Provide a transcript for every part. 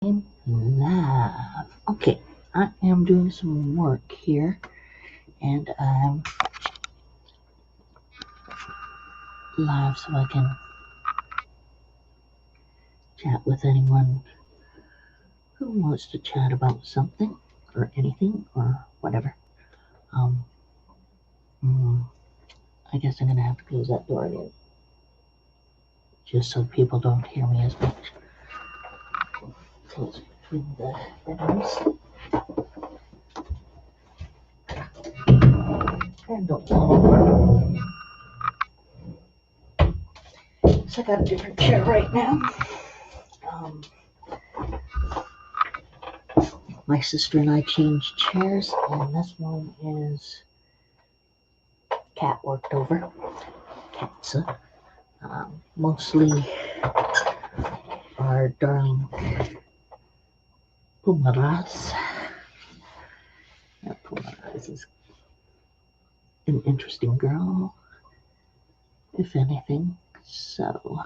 I'm live. Okay, I am doing some work here, and I'm live so I can chat with anyone who wants to chat about something or anything or whatever. Um, I guess I'm gonna have to close that door again, just so people don't hear me as much. Close between the bedrooms. And don't fall over. So I got a different chair right now. My sister and I changed chairs, and this one is cat worked over. Cats, mostly our darling Pumaras. Pumaras is an interesting girl, if anything. So,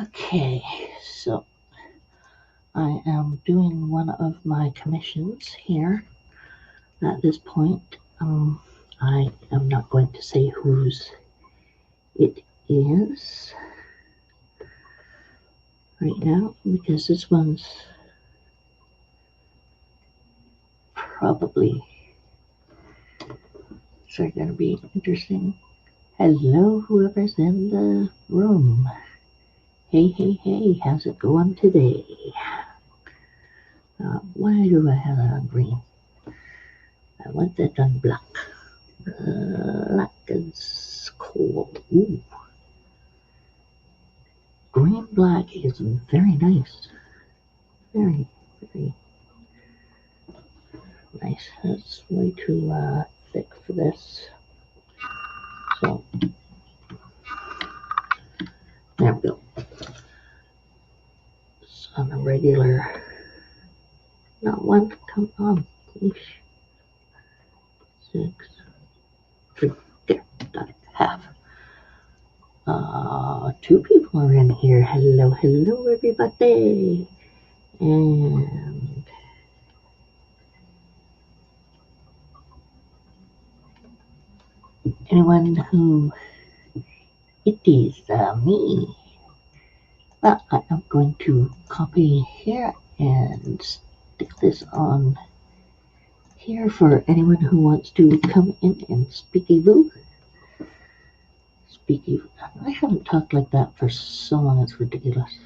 okay, so I am doing one of my commissions here at this point. I am not going to say whose it is right now because this one's probably going to be interesting. Hello, whoever's in the room. Hey, hey, hey, how's it going today? Why do I have that on green? I want that on black. Black is cool. Ooh. Green black is very nice. Very, very nice. That's way too thick for this. So, there we go. It's on a regular. Not one. Come on, please. 6, 3. There, got it. Half. 2 people are in here. Hello, hello, everybody. And anyone who it is me. Well, I am going to copy here and stick this on here for anyone who wants to come in and speaky-boo. Speaky. I haven't talked like that for so long, it's ridiculous.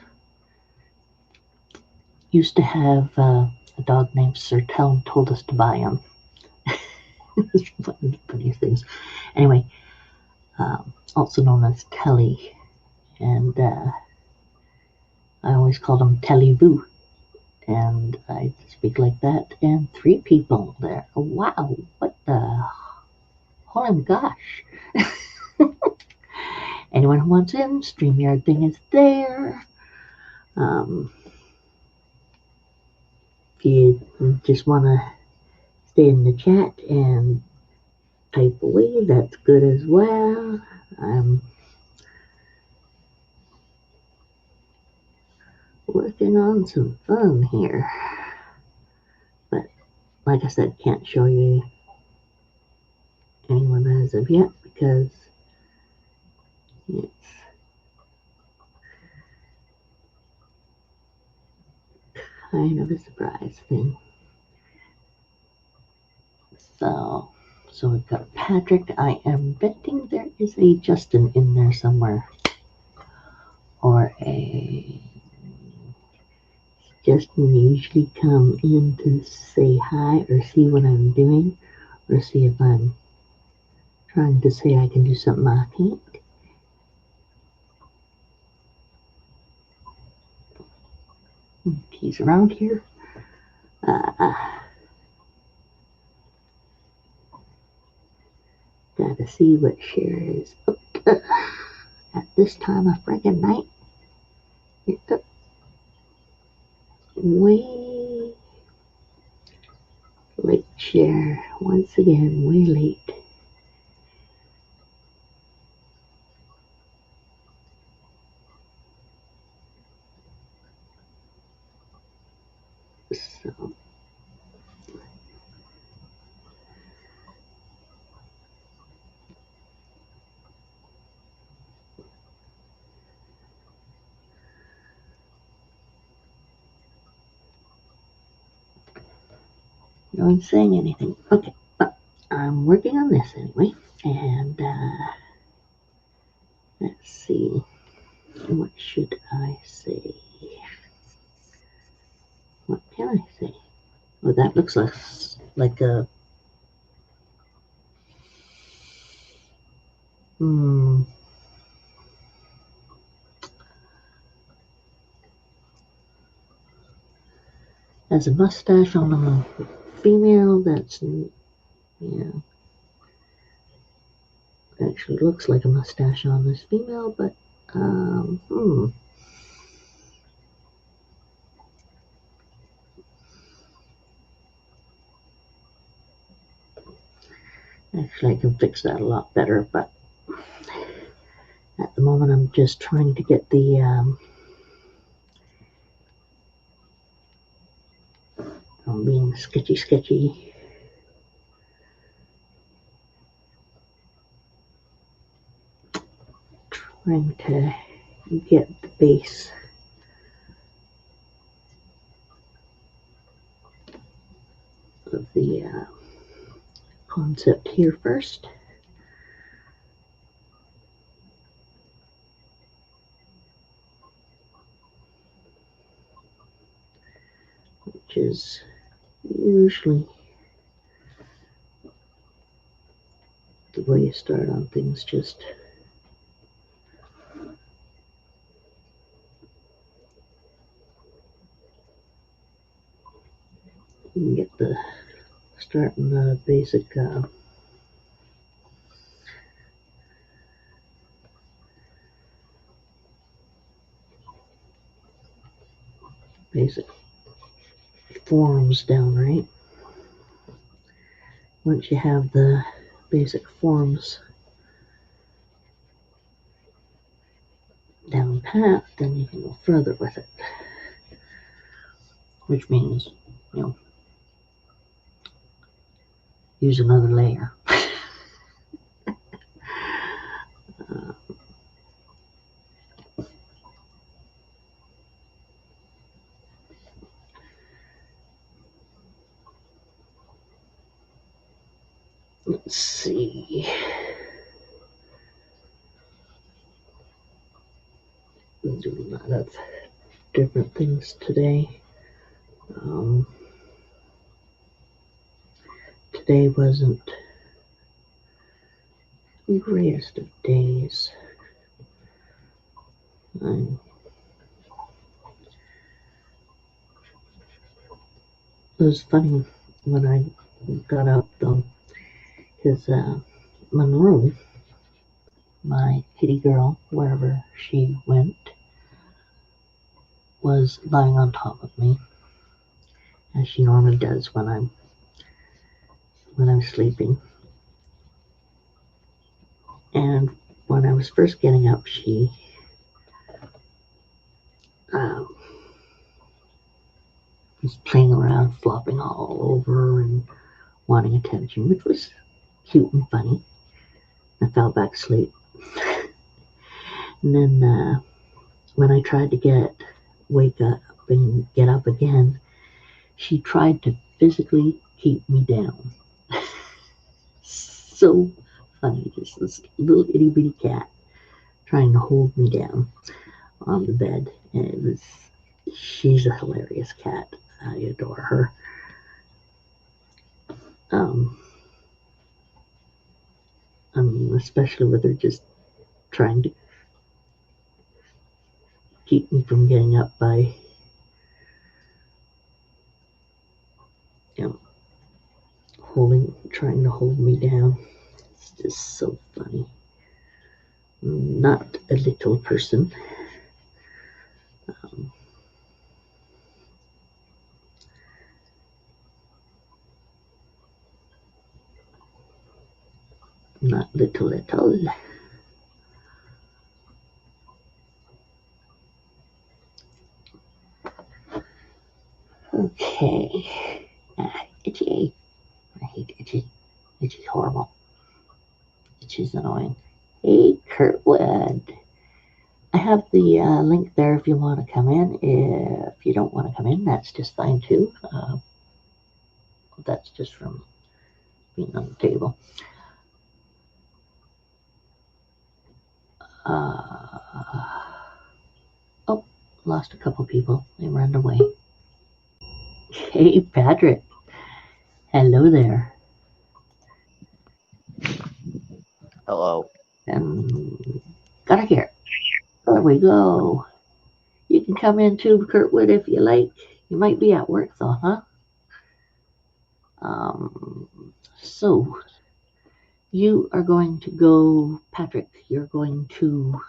Used to have a dog named Sertel and told us to buy him. It's one of the funniest things. Anyway, also known as Telly, and I always called him Telly Boo, and I speak like that. And 3 people there. Wow, what the? Holy gosh! Anyone who wants in, StreamYard thing is there. If you just want to stay in the chat and type away, that's good as well. I'm working on some fun here. But like I said, can't show you anyone as of yet because it's kind of a surprise thing. So we've got Patrick. I am betting there is a Justin in there somewhere. Or a Justin usually come in to say hi or see what I'm doing or see if I'm trying to say I can do something I can't. He's around here. Gotta see what Cher is up to at this time of friggin' night. It's up way late, Cher. Once again, way late. So, no one's saying anything. Okay, but I'm working on this anyway. And let's see. What should I say? What can I say? Well, that looks like a has a mustache on a female. That's yeah. Actually, looks like a mustache on this female, but Actually, I can fix that a lot better, but at the moment I'm just trying to get the I'm being sketchy. Trying to get the base of the concept here first. Which is usually the way you start on things, just you can get the starting the basic basic forms down, right? Once you have the basic forms down pat, then you can go further with it. Which means, use another layer. Let's see. I'm doing a lot of different things today. Today wasn't the greatest of days. It was funny when I got up though, because Monroe, my kitty girl, wherever she went, was lying on top of me, as she normally does when I'm sleeping. And when I was first getting up, she was playing around, flopping all over and wanting attention, which was cute and funny. I fell back asleep. And then when I tried to wake up and get up again, she tried to physically keep me down. So funny, just this little itty bitty cat trying to hold me down on the bed. And she's a hilarious cat. I adore her. Especially with her just trying to keep me from getting up by, trying to hold me down. It's just so funny. Not a little person. Um, not little at all. Okay. Itchy. I hate Itchy. Itchy's horrible. Itchy's annoying. Hey, Kurtwood. I have the link there if you want to come in. If you don't want to come in, that's just fine too. That's just from being on the table. Oh, lost a couple people. They ran away. Hey, Patrick. Hello there. Hello. And got here. There we go. You can come in too, Kurtwood, if you like. You might be at work though, huh? So you are going to go, Patrick. You're going to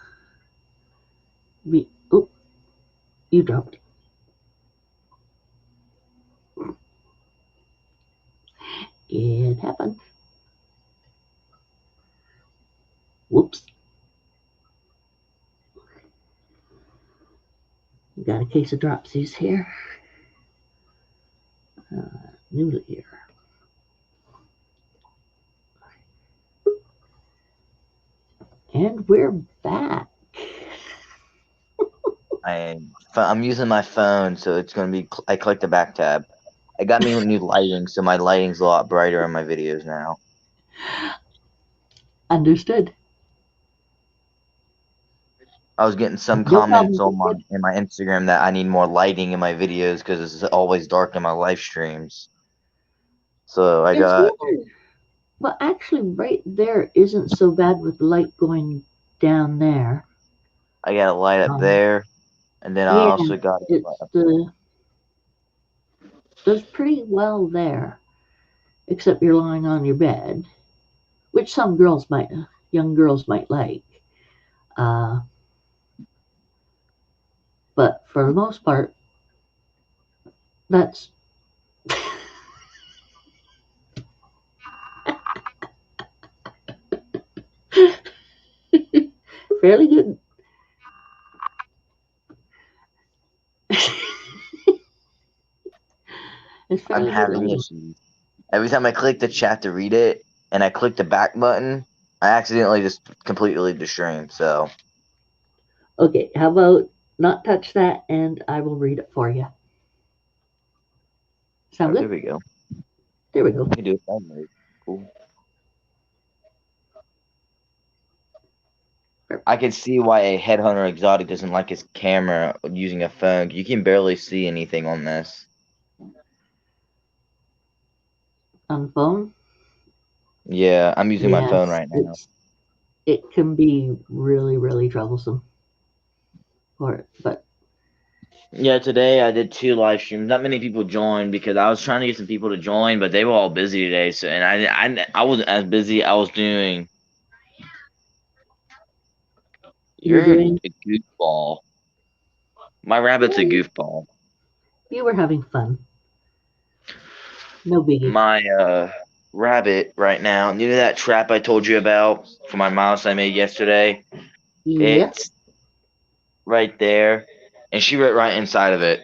be. Oh, you dropped. It happened. Whoops. Got a case of dropsies here. New year. And we're back. I'm using my phone, so it's gonna be. I clicked the back tab. I got me new lighting, so my lighting's a lot brighter on my videos now. Understood. I was getting some No comments problem. on my Instagram that I need more lighting in my videos because it's always dark in my live streams. So I Yes, got well, actually, right there isn't so bad with the light going down there. I got a light up Um, there, and then I yeah, also got it's the does pretty well there, except you're lying on your bed, which some girls might, young girls might like. Uh, but for the most part, that's fairly good. It's I'm fairly good having lighting. issues. Every time I click the chat to read it, and I click the back button, I accidentally just completely leave the stream. So Okay, how about not touch that and I will read it for you. Sound there good? we go. There we go. You can do it that way. Cool. I can see why a headhunter exotic doesn't like his camera using a phone. You can barely see anything on this. On phone, Yeah, I'm using my phone yes, right now. it can be really troublesome for it, but Yeah, today I did 2 live streams. Not many people joined because I was trying to get some people to join, but they were all busy today. So, and I wasn't as busy. I was doing. you were You're doing. a goofball. My rabbit's a Yeah, goofball. you were having fun. No biggie. My rabbit right now. You know that trap I told you about for my mouse I made yesterday? Yep. It's right there, and she went right inside of it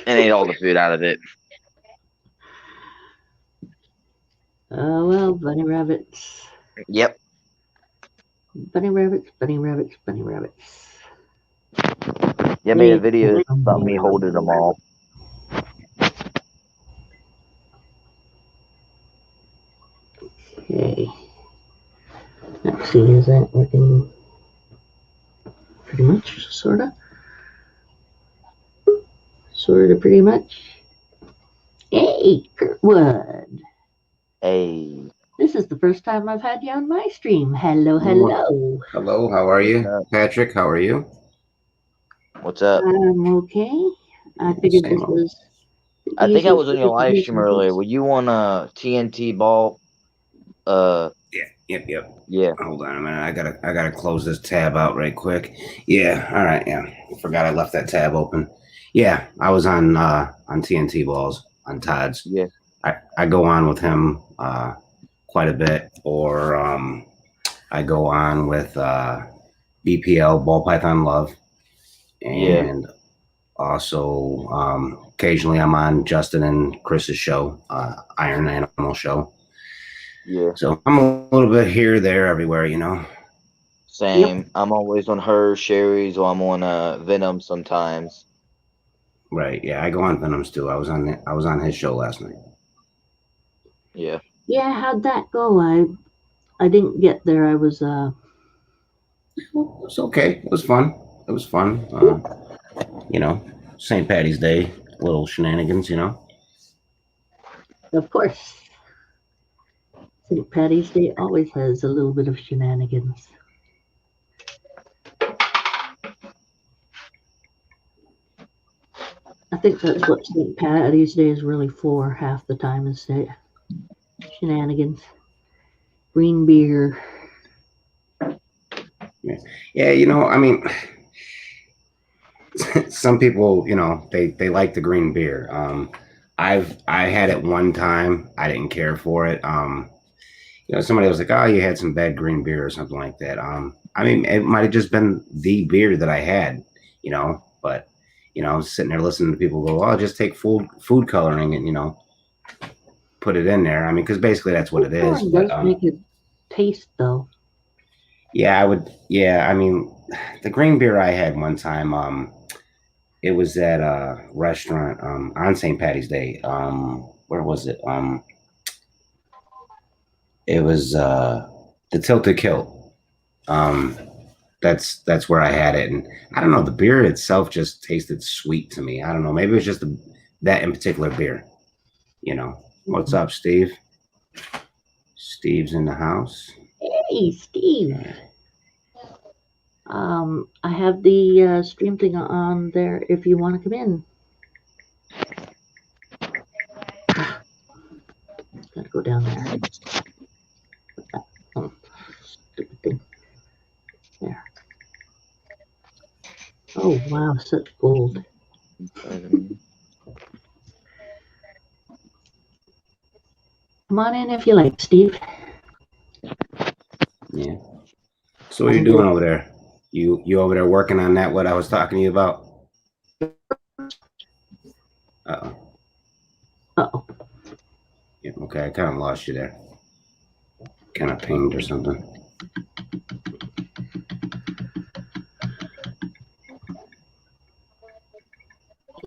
and ate all the food out of it. Oh well, bunny rabbits. Yep. Bunny rabbits, bunny rabbits, bunny rabbits. You made a They video about me holding them all. Okay. Let's see, is that working pretty much? Sorta? Sorta pretty much? Hey, Kurtwood. Hey, This is the first time I've had you on my stream. Hello, Well, hello. hello, how are what's you? up? Patrick, how are you? What's up? I'm okay. I Yeah, figured same this old. was the I think I easiest was on way your to live hear stream some earlier. folks. Were you on a TNT ball? Uh, Yep. Yeah, Hold on a minute. I gotta close this tab out right quick. Yeah. All right. Yeah. Forgot I left that tab open. Yeah, I was on TNT balls on Todd's. yeah, I go on with him quite a bit, or I go on with BPL Ball Python Love, yeah, and also occasionally I'm on Justin and Chris's show, Iron Animal Show. yeah. So I'm a little bit here, there, everywhere. Yep. Same. I'm always on her, Sherry's, or I'm on Venom sometimes. Right. Yeah, I go on Venoms too. I was on his show last night. Yeah, Yeah, how'd that go? I didn't get there. I was Well, it was okay. It was fun. It was fun. You know, St. Patty's Day, little shenanigans. of course. St. Patty's Day always has a little bit of shenanigans. I think that's what St. Patty's Day is really for half the time is shenanigans. Green beer. Yeah. Yeah. I mean, some people, they like the green beer. I had it one time. I didn't care for it. Somebody was like, "Oh, you had some bad green beer or something like that." I mean, it might have just been the beer that I had, but I was sitting there listening to people go, "Oh, just take food coloring and put it in there." I mean, because basically that's what Food it is. coloring But does make it taste though. yeah, I would. Yeah, I mean, the green beer I had one time, it was at a restaurant on St. Patty's Day. Where was it? It was the Tilted Kilt. Um, that's where I had it, and I don't know. The beer itself just tasted sweet to me. I don't know. Maybe it was just that in particular beer. What's Hmm. up, Steve? Steve's in the house. Hey, Steve. I have the stream thing on there if you want to come in. Gotta go down there. Oh, stupid thing. There. Oh, wow, such gold. Come on in if you like, Steve. Yeah. So what are you I'm doing just, over there? You over there working on that? What I was talking to you about? Uh oh. uh-oh. Yeah. Okay. I kind of lost you there. Kind of pinged or something.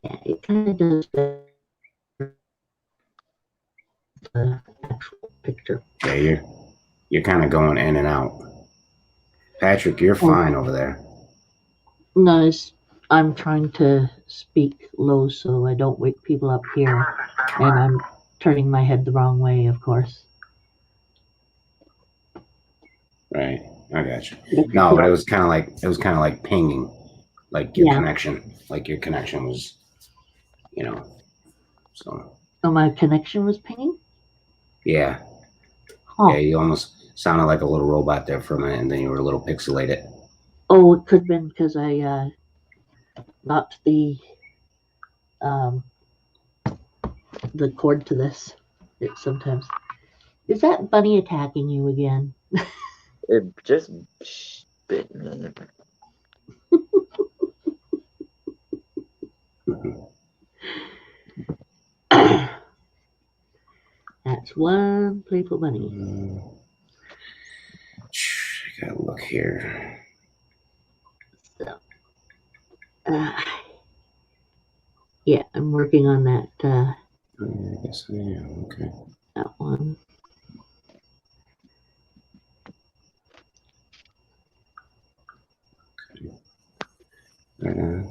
Yeah, it kind of does the actual picture. Yeah. You're kind of going in and out. Patrick, you're Oh, fine over there. no, I'm trying to speak low so I don't wake people up here. And I'm turning my head the wrong way, of course. Right. I got you. But No, but it was kind of like pinging, yeah, like your connection was, you know. So so my connection was pinging? yeah, yeah. Huh. You almost sounded like a little robot there for a minute, and then you were a little pixelated. Oh, it could have been because I got um, the cord to this. It sometimes. Is that bunny attacking you again? it just bit me. That's one playful bunny. I gotta look here. So, uh, yeah, I'm working on that I guess I am. Okay. that one. Right on.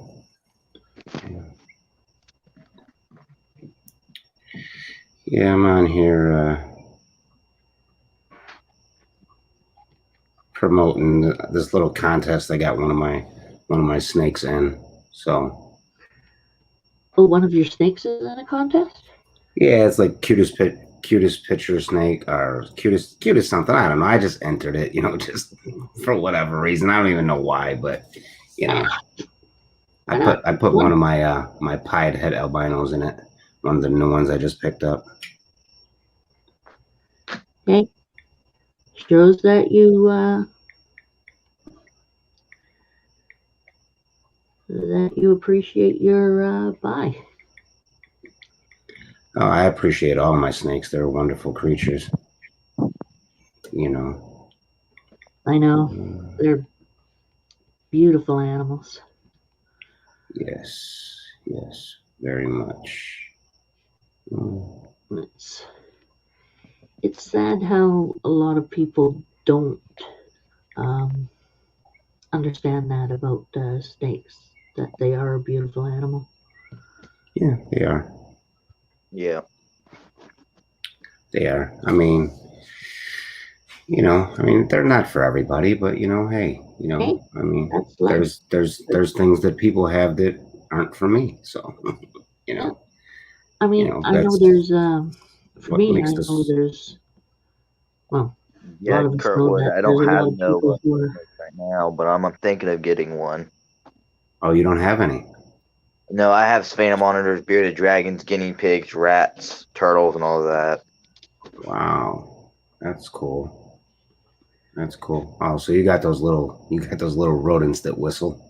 Yeah, I'm on here promoting this little contest. I got one of my snakes in. So Oh, one of your snakes is in a contest? yeah, it's like cutest picture snake or cutest something. I don't know. I just entered it, just for whatever reason. I don't even know why, but you know, I put one of my pied head albinos in it. One of the new ones I just picked up. Okay. Shows that you appreciate your buy. Oh, I appreciate all my snakes. They're wonderful creatures. I know. They're beautiful animals. Yes, very much. It's sad how a lot of people don't understand that about snakes, that they are a beautiful animal. Yeah, they are. Yeah. They are. I mean, they're not for everybody, but hey, I mean, there's things that people have that aren't for me. So, Yeah. I mean, I know that's there's for what me, makes I know this. there's a Yeah, lot of us know Kurtwood. that I there's don't a have lot of no people who are. right now, but I'm thinking of getting one. Oh, you don't have any? No, I have sphagnum monitors, bearded dragons, guinea pigs, rats, turtles, and all of that. Wow, that's cool. That's cool. Oh, so you got those little rodents that whistle.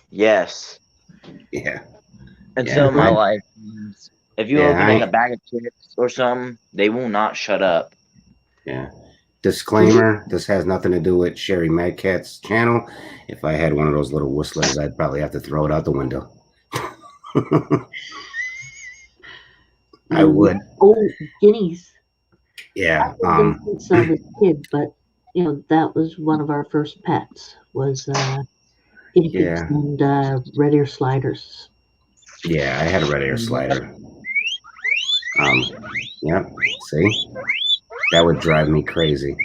Yes. Yeah. And Yeah. some of my life, if you Yeah, open like a bag of chips or something, they will not shut up. Yeah. Disclaimer: this has nothing to do with Sherry Madcat's channel. If I had one of those little whistlers, I'd probably have to throw it out the window. I would. Oh, guineas. Yeah. I lived in since I was a kid, but that was one of our first pets was guinea pigs and red ear sliders. Yeah, I had a red ear slider. Yep. See, that would drive me crazy.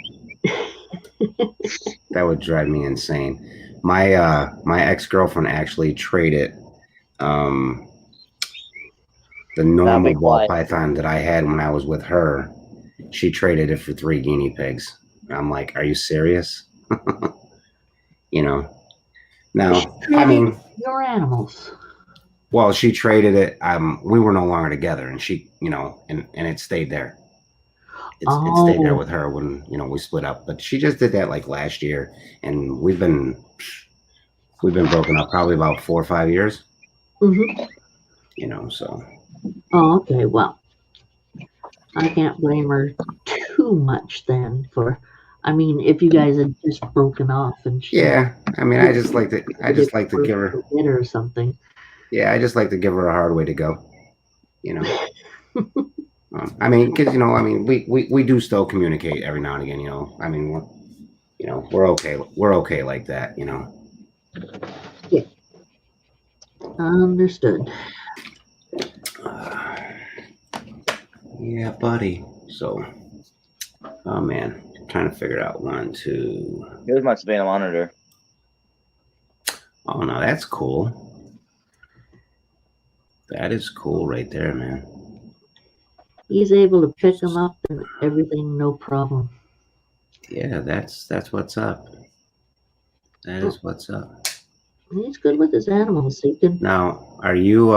That would drive me insane. My ex-girlfriend actually traded the normal ball python that I had when I was with her. She traded it for 3 guinea pigs. I'm like, are you serious? Now, I mean, your animals. Well, she traded it. We were no longer together, and she, and it stayed there. It stayed there with her when we split up. But she just did that like last year, and we've been broken up probably about 4 or 5 years. Mm-hmm. So. Oh, okay. Well, I can't blame her too much then. I mean, if you guys had just broken off and she. Yeah, I mean, I just like to give her or something. Yeah, I just like to give her a hard way to go. I mean, because we do still communicate every now and again. I mean, we're okay. We're okay like that. Yeah. Understood. Yeah, buddy. So, oh man, I'm trying to figure out 1, 2. Here's my sphagnum monitor. Oh no, that's cool. That is cool right there, man. He's able to pick them up and everything, no problem. Yeah, that's what's up. That is what's up. He's good with his animals. He can. Now, are you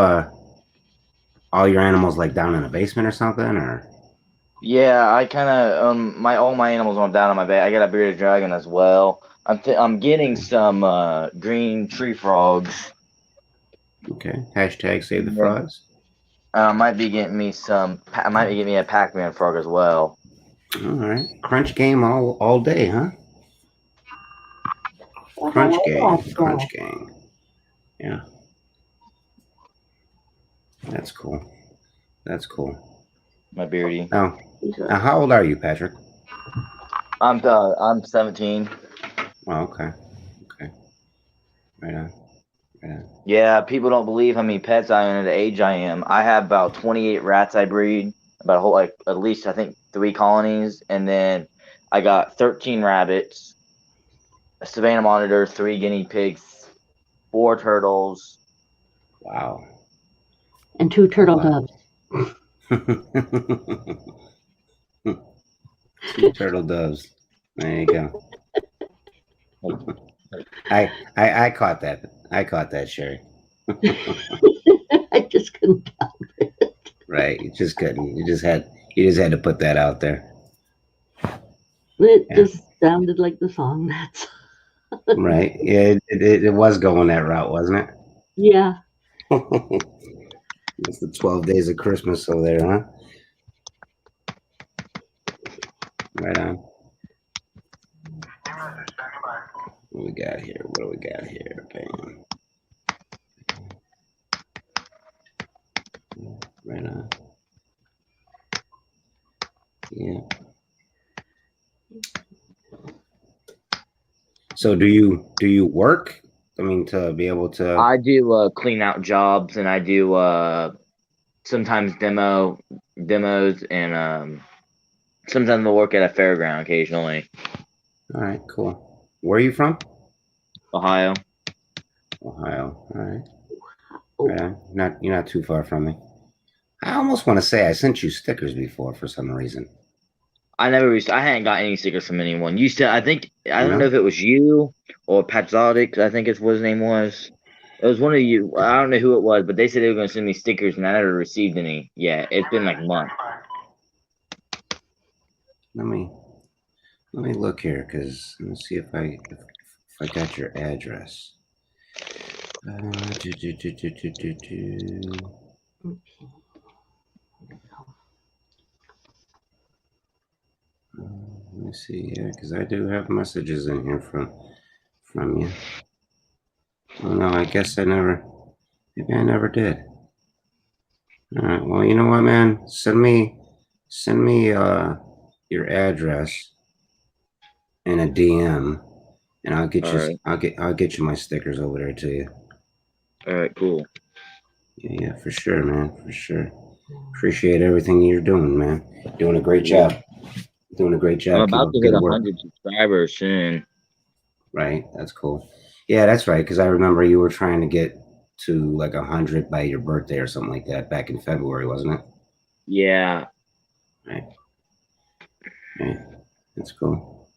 all your animals like down in the basement or something, or? Yeah, I kind of all my animals are down on my bed. I got a bearded dragon as well. I'm getting some green tree frogs. Okay. Hashtag save the frogs. I might be getting me a Pac-Man frog as well. All right. Crunch game all day, huh? Crunch game. Yeah. That's cool. My beardy. Now, how old are you, Patrick? I'm 17. Oh, okay. Right on. Yeah, people don't believe how many pets I own at the age I am. I have about 28 rats I breed, about a whole at least I think 3 colonies, and then I got 13 rabbits, a savannah monitor, 3 guinea pigs, 4 turtles. Wow. And 2 turtle doves. Two turtle doves. There you go. I caught that. I caught that, Sherry. I just couldn't help it. Right. You just couldn't. You just had to put that out there. It Yeah. just sounded like the song. That's Right. Yeah. It was going that route, wasn't yeah. it? It's the 12 days of Christmas over there, huh? Right on. What we got here? What do we got here? Bam. Right on. Yeah. So do you work? I mean, to be able to. I do clean out jobs, and I do sometimes demos, and sometimes I work at a fairground occasionally. All right, cool. Where are you from? Ohio. Ohio. All right. Oh, Right on. You're not too far from me. I almost want to say I sent you stickers before for some reason. I hadn't got any stickers from anyone. I think I don't know No? if it was you or Patzotic. I think it's what his name was. It was one of you. I don't know who it was, but they said they were going to send me stickers, and I never received any yet. It's been like months. Let me look here because let me see if I got your address. okay. Let me see. Yeah, because I do have messages in here from you. Oh no, I guess maybe I never did. All right. Well, you know what, man? Send me your address in a DM, and I'll get All you. right. I'll get you my stickers over there to you. All right. Cool. Yeah, for sure, man. For sure. Appreciate everything you're doing, man. Doing a great job. Doing a great I'm job. Keep about up to the hit good work. 100 subscribers soon. Right. That's cool. Yeah, that's right. Because I remember you were trying to get to like 100 by your birthday or something like that back in February, wasn't it? Yeah. Right. Right. That's cool.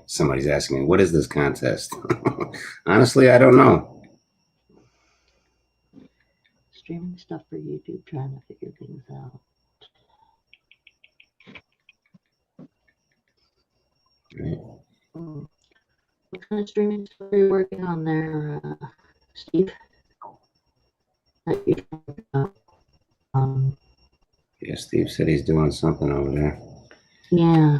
Somebody's asking me, what is this contest? Honestly, I don't know. Streaming stuff for YouTube, trying to figure things out. Right. What kind of streaming stuff are you working on there, Steve? That you Yeah, Steve said he's doing something over there. yeah.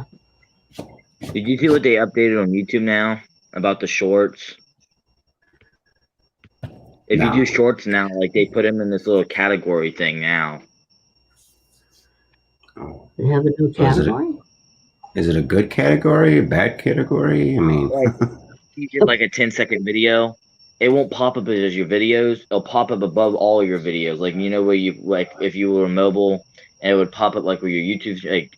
Did you see what they updated on YouTube now about the shorts? If you do No. shorts now, like they put them in this little category thing now. Oh. They have a new So category? is it a good category, a bad category? I mean, Like you get like a 10-second video, it won't pop up as your videos. It'll pop up above all your videos. Like you know where you like if you were mobile, and it would pop up like where your YouTube like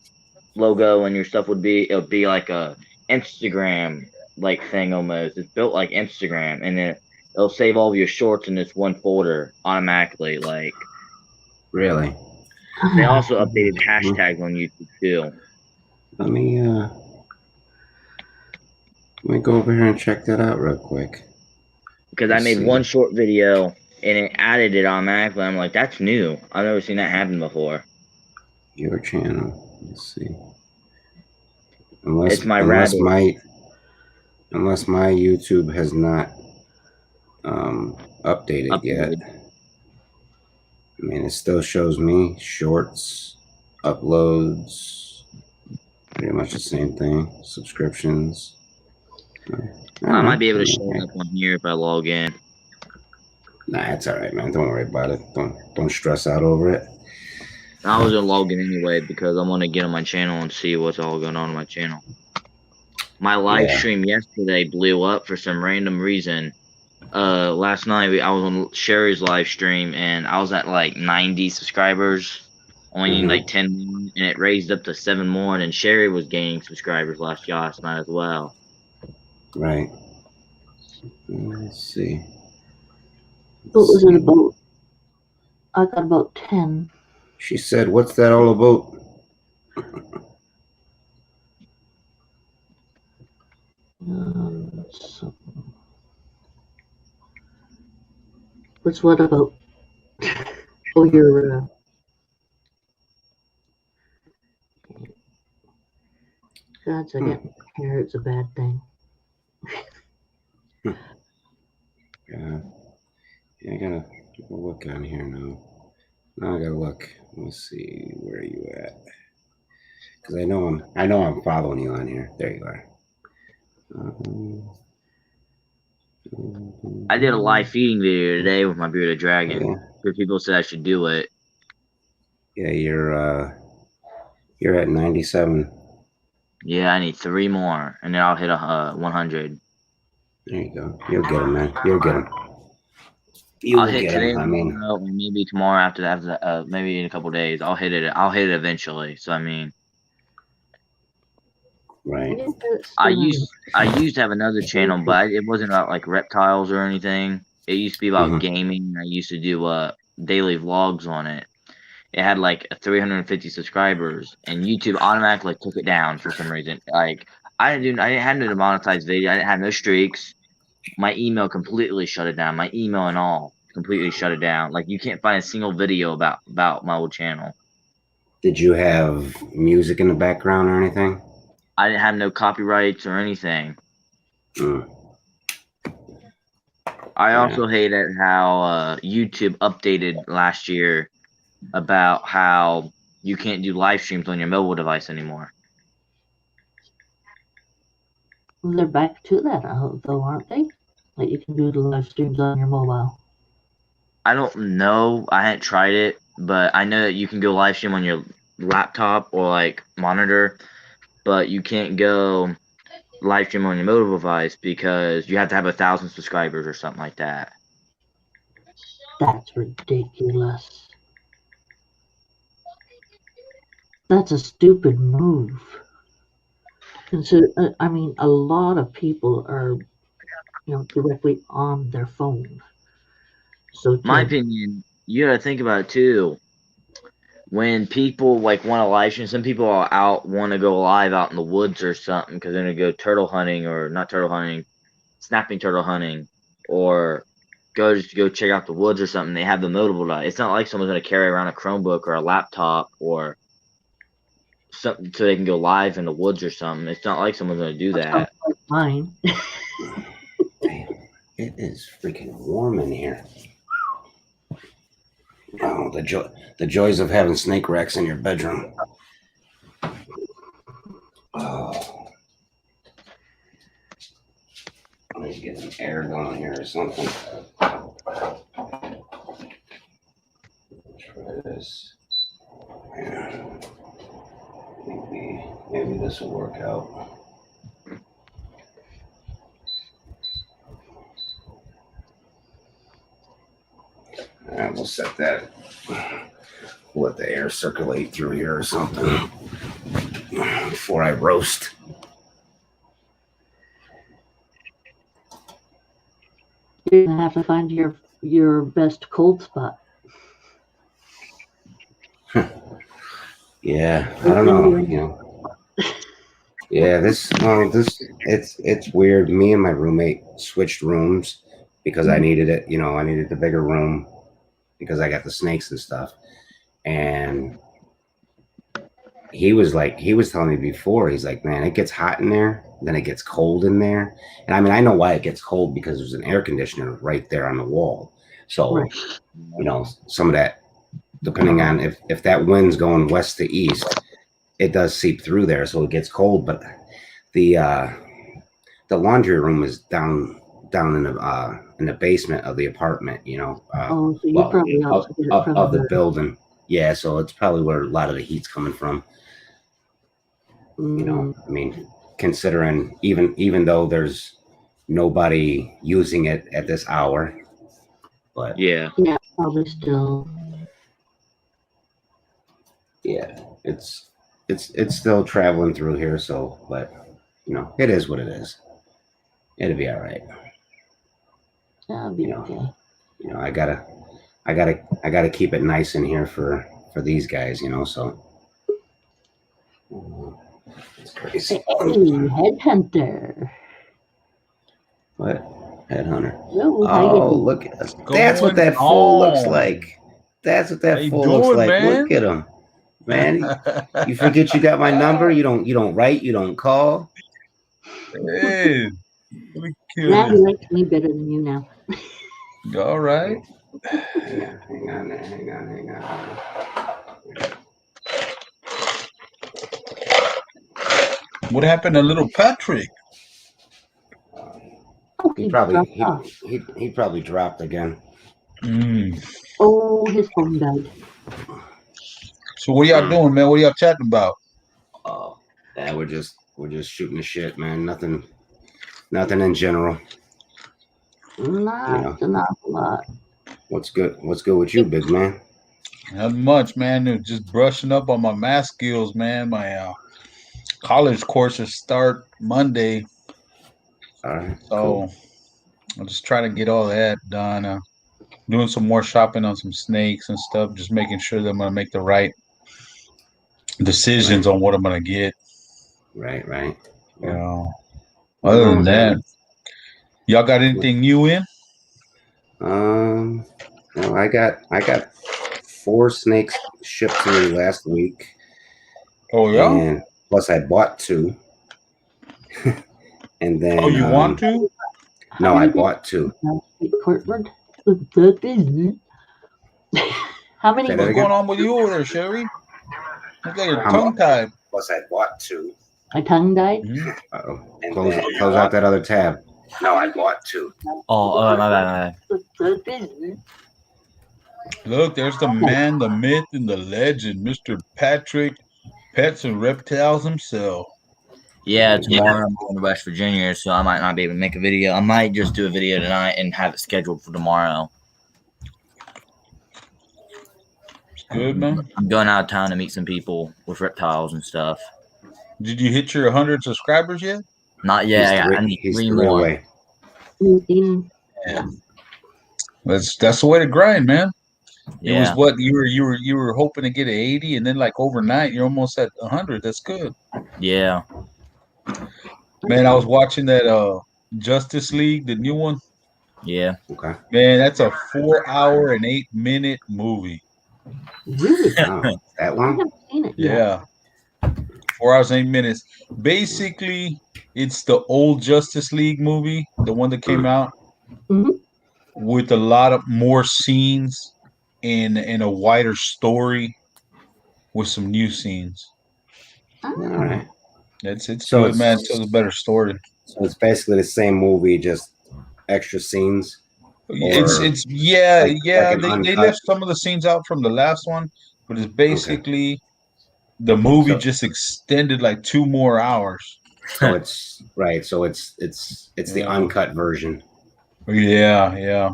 logo and your stuff would be. It would be like a Instagram like thing almost. It's built like Instagram, and then it'll save all of your shorts in this one folder automatically. Like really. they also updated hashtags on YouTube too. Let me uh let me go over here and check that out real quick. Because I Let's made see. one short video and it added it automatically. I'm like, that's new. I've never seen that happen before. Your channel. Let's see. It's my Unless rabbit my YouTube has not updated yet. uploaded. I mean, it still shows me shorts, uploads, pretty much the same thing. Subscriptions. I I don't might be know. able I to show mean, it up on here if I log in. nah, it's all right, man. Don't worry about it. Don't stress out over it. I was gonna log in anyway because I want to get on my channel and see what's all going on my channel. My live Yeah. stream yesterday blew up for some random reason. Last night I was on Sherry's live stream and I was at like 90 subscribers. Only need like Mm-hmm. 10 more, and it raised up to 7 more. And then Sherry was gaining subscribers last night as well. Right. Let's see. What was it about? I got about 10. She said, "What's that all about?" So, what's what about? Oh, your God's, I get hair. It's a bad thing. Yeah, I gotta look on here now. Now I gotta look. Let's see, where are you at? Because I know I'm following you on here. There you are. I did a live feeding video today with my bearded dragon. Yeah, Because people said I should do it. yeah, you're at 97. Yeah, I need 3 more, and then I'll hit a 100. There you go. You'll get them, man. You'll get them. You I'll will hit get today them. or I mean, tomorrow, or maybe tomorrow after maybe in a couple days. I'll hit it. I'll hit it eventually. So I mean, right. I used to have another channel, but it wasn't about like reptiles or anything. It used to be about Mm-hmm. gaming. I used to do daily vlogs on it. It had like 350 subscribers, and YouTube automatically took it down for some reason. Like I didn't have no demonetized video. I didn't have no streaks. My email completely shut it down. My email and all completely shut it down. Like you can't find a single video about my old channel. Did you have music in the background or anything? I didn't have no copyrights or anything. Mm. I Yeah. also hated how YouTube updated last year about how you can't do live streams on your mobile device anymore. They're back to that, though, aren't they? Like you can do the live streams on your mobile. I don't know. I hadn't tried it, but I know that you can go live stream on your laptop or like monitor, but you can't go live stream on your mobile device because you have to have 1,000 subscribers or something like that. That's ridiculous. That's a stupid move. I mean, a lot of people are, directly on their phone. So My to opinion, you gotta think about it too. When people like want to live stream, some people are out want to go live out in the woods or something because they're gonna go turtle hunting or not turtle hunting, snapping turtle hunting, or go check out the woods or something. They have the notable device. It's not like someone's gonna carry around a Chromebook or a laptop or something so they can go live in the woods or something. It's not like someone's gonna do that. like mine. Damn, it is freaking warm in here. Oh, the joys of having snake racks in your bedroom. Oh, let me get some air going here or something. Try this. Yeah. Maybe this will work out. All right, we'll set that. Let the air circulate through here or something before I roast. You're gonna have to find your best cold spot. Yeah, I don't know. Yeah, it's weird. Me and my roommate switched rooms because I needed it. I needed the bigger room because I got the snakes and stuff. And he was telling me before, he's like, man, it gets hot in there, then it gets cold in there. And I mean, I know why it gets cold because there's an air conditioner right there on the wall. So, right. Some of that, depending on if that wind's going west to east, it does seep through there, so it gets cold. But the laundry room is down in the basement of the apartment. So you probably also get it from of the building. Yeah, so it's probably where a lot of the heat's coming from. I mean, considering even though there's nobody using it at this hour, but yeah, probably still. Yeah, it's still traveling through here. So, but it is what it is. It'll be all right. That'll be You know, okay. I gotta keep it nice in here for these guys. So it's crazy. Hey, headhunter. What headhunter? Hello, how you Oh, doing? look! What's That's what going that fool looks on? like. That's what How that you fool looks doing, like. man? Look at him, man. You forget you got my number. You don't write. You don't call. Hey, let me kill Nah, he this. likes me better than you now. All right. Hang on there. Hang on. What happened to little Patrick? Oh, He he probably dropped off. he probably dropped again. Oh, his phone died. So what y'all doing, man? What y'all chatting about? Oh, yeah, we're just shooting the shit, man. Nothing in general. Not an awful lot. What's good? What's good with you, big man? Not much, man. Just brushing up on my math skills, man. My college courses start Monday, All right, so cool. I'm just trying to get all that done. Doing some more shopping on some snakes and stuff. Just making sure that I'm gonna make the right decisions on what I'm gonna get. Right. Yeah. Other than that, y'all got anything new in? Well, I got 4 snakes shipped to me last week. Oh yeah. And plus I bought 2. And then Oh, you want to? No, I bought 2. Portland. How many? What's going on with you over there, Sherry? Look like your tongue tied. Plus I bought 2. My tongue died. Uh-oh. Close out that other tab. No, I bought 2. Oh, my bad. Look, there's the man, the myth, and the legend, Mr. Patrick Pets and Reptiles himself. Yeah, tomorrow I'm going to West Virginia, so I might not be able to make a video. I might just do a video tonight and have it scheduled for tomorrow. It's good, man. I'm going out of town to meet some people with reptiles and stuff. Did you hit your 100 subscribers yet? Not yet. I need 3 more. Yeah. That's the way to grind, man. Yeah. It was what you were hoping to get at 80, and then like overnight you're almost at 100. That's good. Yeah. Man, I was watching that Justice League, the new one. Yeah. Okay. Man, that's a 4 hour and 8 minute movie. Really? Oh, that one? I haven't seen it yet. Yeah. 4 hours, 8 minutes. Basically, it's the old Justice League movie, the one that came out, with a lot of more scenes and a wider story with some new scenes. All right. It's good, man. It tells a better story. So it's basically the same movie, just extra scenes. It's They left some of the scenes out from the last one, but it's basically the movie just extended like 2 more hours. So it's right. So it's the uncut version. Yeah.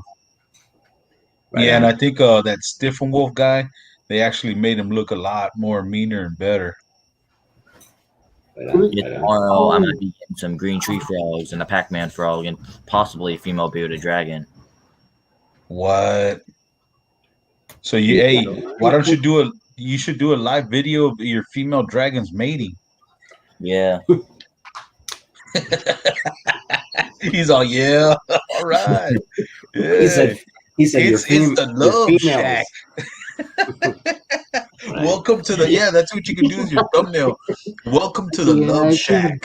Right And on. I think that Wolf guy, they actually made him look a lot more meaner and better. Tomorrow I'm gonna be getting some green tree frogs and a Pac-Man frog and possibly a female bearded dragon. What? So why don't you should do a live video of your female dragons mating. Yeah. He's all, yeah, all right. Yeah. He said it's the love shack. Welcome to the that's what you can do as your thumbnail. Welcome to the love shack.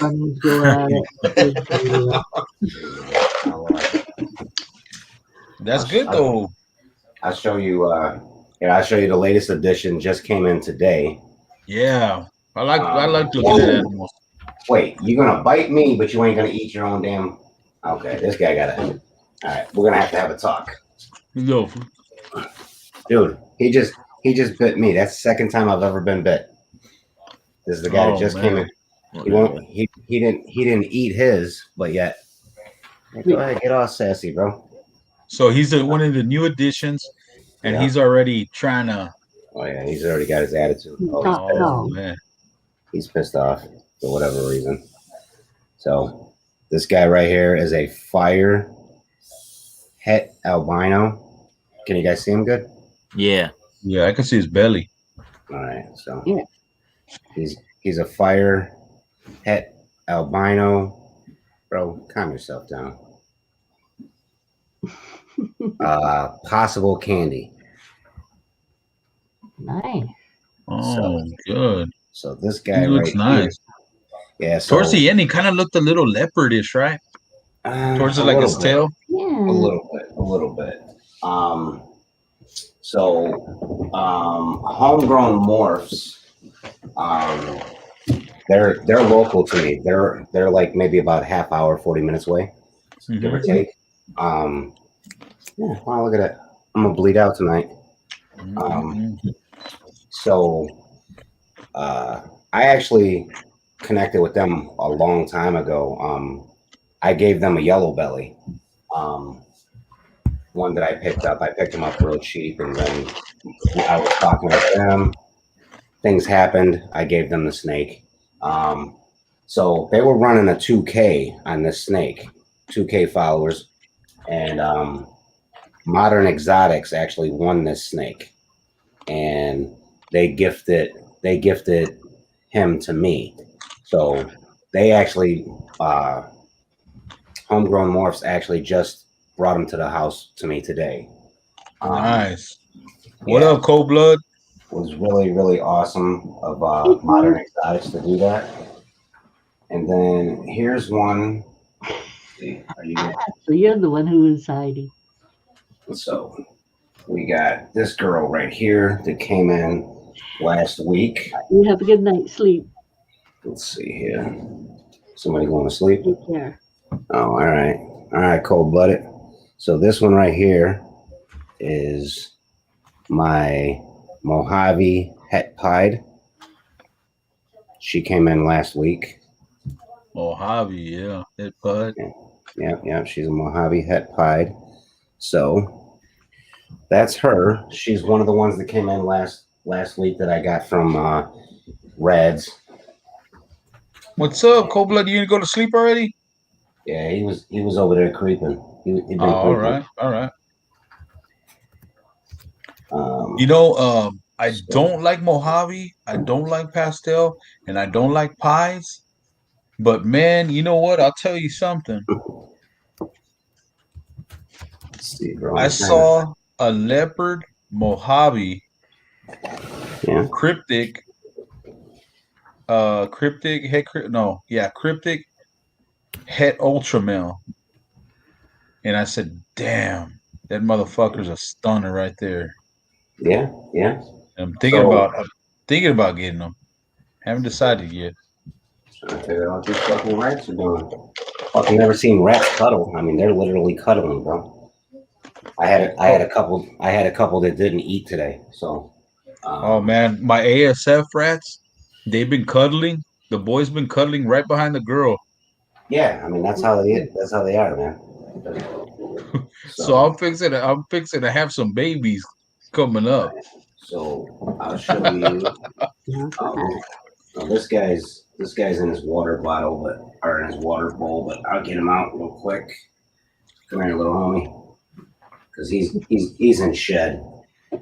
That's good though. I'll show you I'll show you the latest edition, just came in today. Yeah. I like looking at animals. Wait, you're gonna bite me, but you ain't gonna eat your own damn. Okay, this guy got it. All right, we're gonna have a talk. No. Dude, he just bit me. That's the second time I've ever been bit. This is the guy that just came in. He didn't eat his, but yet. Go ahead, get all sassy, bro. So he's one of the new additions, and he's already trying to. Oh yeah, he's already got his attitude. Oh man, he's pissed off for whatever reason. So this guy right here is a fire het albino. Can you guys see him good? Yeah. Yeah, I can see his belly. All right, so Yeah. he's a fire het albino. Bro, calm yourself down. Possible candy. Nice. Oh, good. So this He guy looks right here. nice. Yeah, Towards so the end, he kind of looked a little leopardish, right? Towards a like little his bit, tail. Yeah. a little bit. So homegrown morphs. They're local to me. They're like maybe about a half hour, 40 minutes away, give or take. Yeah, wow, look at that. I'm gonna bleed out tonight. So I actually connected with them a long time ago. I gave them a yellow belly. One that I picked up. I picked them up real cheap, and then I was talking with them. Things happened. I gave them the snake. So they were running a 2K on this snake, 2K followers, and Modern Exotics actually won this snake, and they gifted him to me. So they actually homegrown morphs actually just brought him to the house to me today. Nice. What Yeah, up, Cold Blood? it was really awesome of Modern Exotics to do that. And then here's one. Are you? So you're the one who was hiding. So we got this girl right here that came in last week. You have a good night's sleep. Let's see here. Somebody going to sleep? Take care. Oh, all right, cold blooded. So this one right here is my Mojave Het Pied. She came in last week. Mojave, yeah. Het Pied. Yeah. She's a Mojave Het Pied. So that's her. She's one of the ones that came in last week that I got from Reds. What's up, Cold Blood? You gonna go to sleep already? Yeah, he was over there creeping. He'd been all creeping. right. I don't like Mojave. I don't like pastel, and I don't like pies. But man, you know what? I'll tell you something. See, bro, I saw a leopard Mojave cryptic cryptic het ultra male. And I said, damn, that motherfucker's a stunner right there. Yeah. I'm thinking about getting them. Haven't decided yet. Trying to figure out what these fucking rats are doing. Fucking never seen rats cuddle. I mean, they're literally cuddling, bro. I had a couple that didn't eat today. So. Oh man, my ASF rats, they've been cuddling. The boy's been cuddling right behind the girl. Yeah, I mean that's how they are, man. So I'm fixing to have some babies coming up. So I'll show you. This guy's in his water bottle, or in his water bowl, but I'll get him out real quick. Come here, little homie, because he's in shed.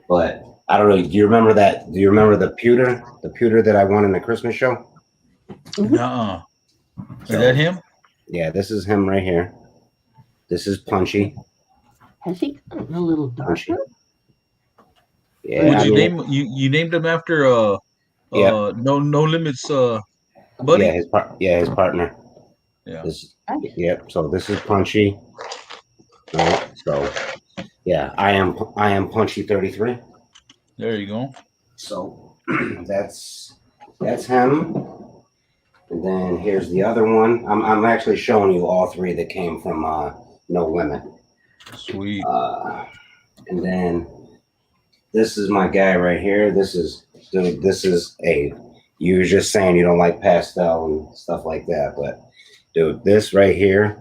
But I don't know. Do you remember that? Do you remember the pewter? The pewter that I won in the Christmas show? Nuh-uh. Is that him? Yeah, this is him right here. This is Punchy. Has he gotten a little darker? Yeah. You named him after No Limits buddy? His partner. Yeah. So this is Punchy. Right, so yeah, I am Punchy 33. There you go. So that's him. And then here's the other one. I'm actually showing you all three that came from No Limit. Sweet. And then this is my guy right here. This is you were just saying you don't like pastel and stuff like that, but dude, this right here,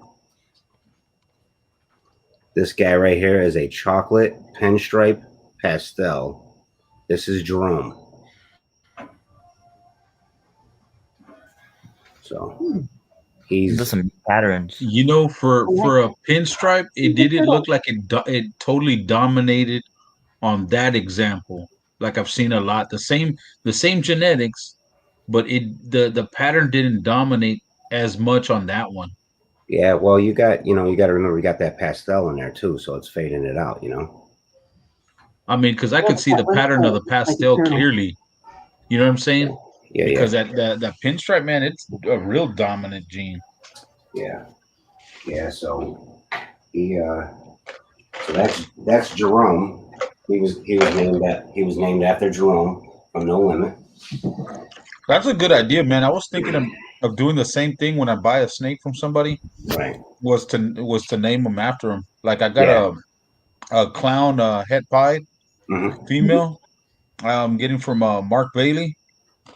this guy right here is a chocolate pinstripe pastel. This is Jerome. So Does He's some patterns. You know, I like for a pinstripe, it the didn't look turtle. like it totally dominated on that example. Like I've seen a lot, the same genetics, but the pattern didn't dominate as much on that one. yeah. Well, you got to remember you got that pastel in there too, so it's fading it out. You know. I mean, because I Yeah, could but see that the one pattern of the looks like a pastel turtle. clearly. You know what I'm Yeah. saying? Yeah. Because Yeah. that pinstripe, man, it's a real dominant gene. Yeah. Yeah. So he so that's Jerome. He was named after Jerome from No Limit. That's a good idea, man. I was thinking of doing the same thing when I buy a snake from somebody. Right. Was to name them after them. Like I got Yeah. a clown het pied Hmm. Mhm. female. I'm getting from Mark Bailey,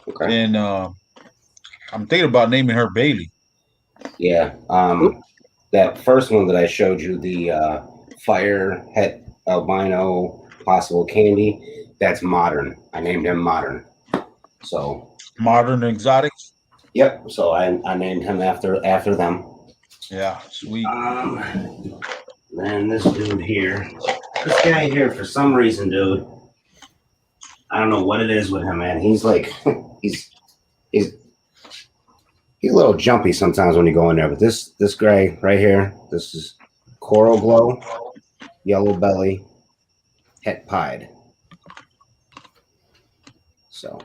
Okay. and I'm thinking about naming her Bailey. Yeah. That first one that I showed you, the fire het albino possible candy. That's modern. I named him modern. So Modern exotics. yep. So I named him after them. Yeah, sweet. Then this dude here, this guy here, for some reason, dude, I don't know what it is with him, man. He's like, he's he's he's a little jumpy sometimes when you go in there. But this guy right here, this is coral glow, yellow belly, het pied. So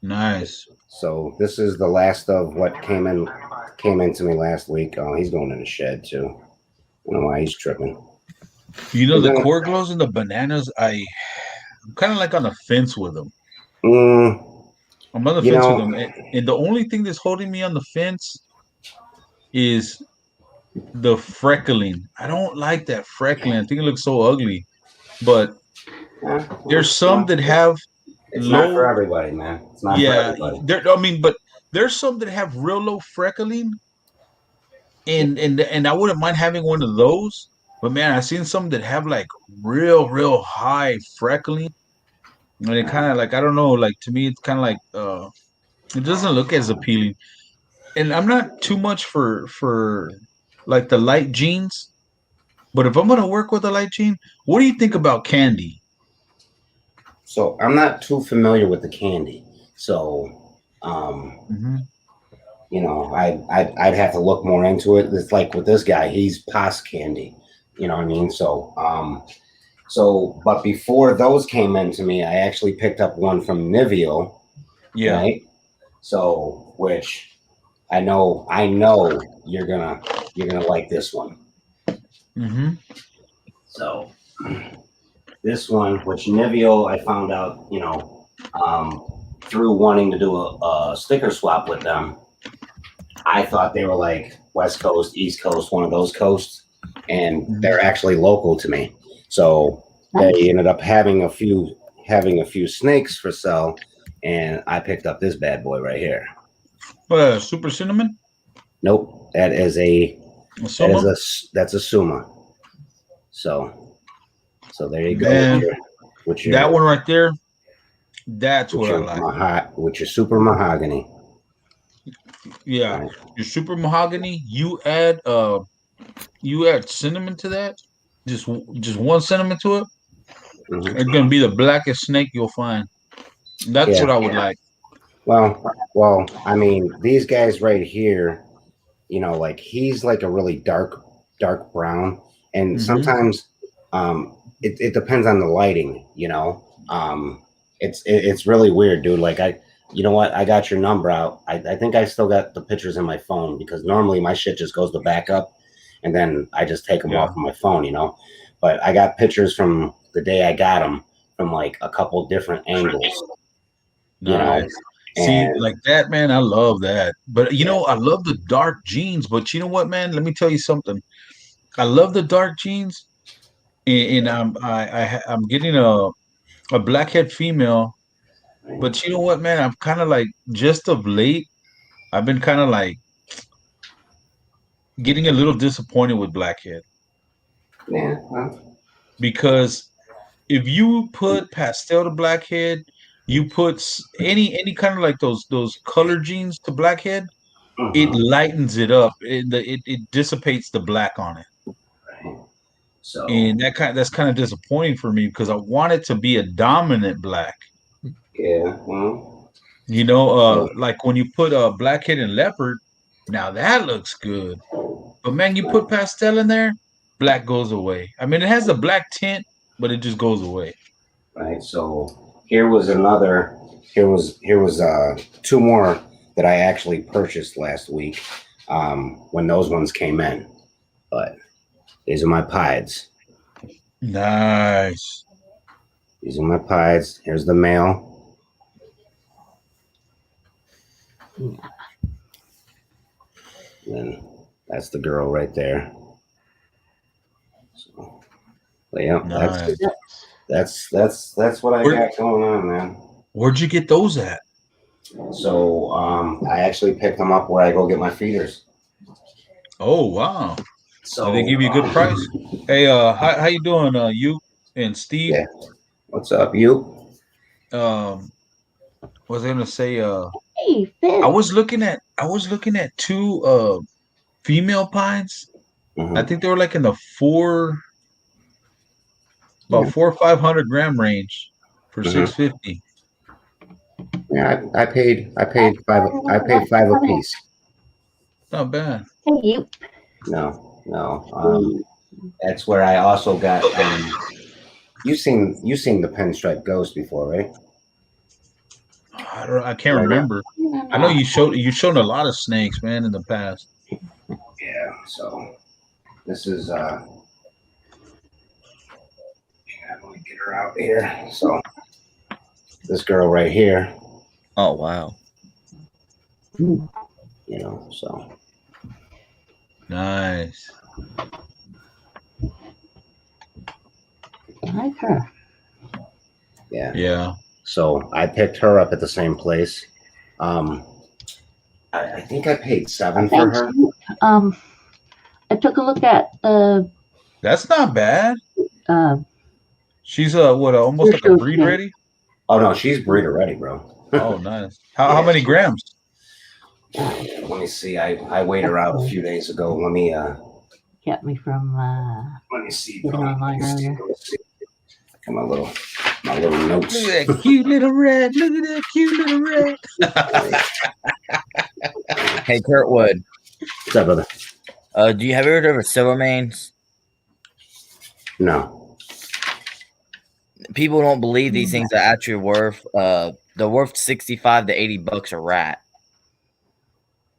Nice. so this is the last of what came into me last week. Oh, he's going in the shed too. I don't know why he's tripping. You know He's the gonna, core glows and the bananas. I'm kind of like on the fence with them. mm, I'm on the you fence with know, them, and the only thing that's holding me on the fence is the freckling. I don't like that freckling. I think it looks so ugly. But there's some well, that have it's not for low. everybody, man. It's not for Yeah, everybody. there. I mean, but there's some that have real low freckling, and I wouldn't mind having one of those. But man, I've seen some that have like real high freckling, and it kind of like I don't know. Like to me, it's kind of like it doesn't look as appealing. And I'm not too much for like the light jeans. But if I'm gonna work with a light gene, what do you think about candy? So I'm not too familiar with the candy. So, Hmm. I'd have to look more into it. It's like with this guy, he's past candy. You know what I mean? But before those came into me, I actually picked up one from Niveo, Yeah. right? So, which I know you're gonna like this one. Hmm. So this one, which Niveo, I found out, through wanting to do a sticker swap with them. I thought they were like West Coast, East Coast, one of those coasts, and they're actually local to me. So they Nice. ended up having a few snakes for sale, and I picked up this bad boy right here. Super cinnamon, Nope, Soma. that's a Suma. So there you go Man, with that your one right there. That's with what I your like. with your super mahogany. Yeah, Right. your super mahogany. You add cinnamon to that. Just one cinnamon to it. Hmm. It's gonna be the blackest snake you'll find. That's Yeah. what I would like. Well, I mean, these guys right here, like he's like a really dark brown, and Hmm. sometimes it depends on the lighting. It's really weird, dude. Like you know what? I got your number out. I think I still got the pictures in my phone because normally my shit just goes to backup, and then I just take them Yeah. off of my phone. But I got pictures from the day I got them from like a couple different angles, you know, Nice. See, and like that, man, I love that. But I love the dark jeans. But you know what, man? Let me tell you something. I love the dark jeans, and I'm getting a blackhead female. But you know what, man? I'm kind of like just of late. I've been kind of like getting a little disappointed with blackhead yeah, well, because if you put pastel to blackhead, you put any kind of like those color jeans to blackhead. it lightens it up. It dissipates the black on it. Right. So And that's kind of disappointing for me because I want it to be a dominant black. yeah, well, Like when you put a blackhead and leopard, now that looks good. But man, you put pastel in there, black goes away. I mean, it has the black tint, but it just goes away. right. So here was two more that I actually purchased last week when those ones came in. But these are my pieds. Nice. These are my pieds. Here's the male. And that's the girl right there. So, but yeah, Nice. that's what I got going on, man. Where'd you get those at? So I actually picked them up where I go get my feeders. Oh wow. So Did they give you a good price? Hey, how you doing, you and Steve? Yeah. What's up, you? Was I gonna say, Hey, Finn. I was looking at two female pines. I think they were like in the about 400 or 500 gram range for $650. Yeah, I paid five a piece. Not bad. Hey, you. No. That's where I also got. You've seen the pinstripe ghost before, right? I can't remember. I know you shown a lot of snakes, man, in the past. Yeah. So this is. Let me get her out here. So this girl right here. Oh wow. So nice. I like her. Yeah. So I picked her up at the same place. I think I paid $7 for her. I took a look at That's not bad. She's almost like a breed ready? Oh no, she's breeder ready, bro. Oh nice. How many grams? Let me see. I weighed her out a few days ago. Let me kept me from let me see. online earlier. My little notes. Look at that cute little red. Look at that cute little red. Hey Kurtwood. What's up, brother? Do you have you heard of Silvermanes? No. People don't believe these things are actually worth they're worth $65 to $80 a rat.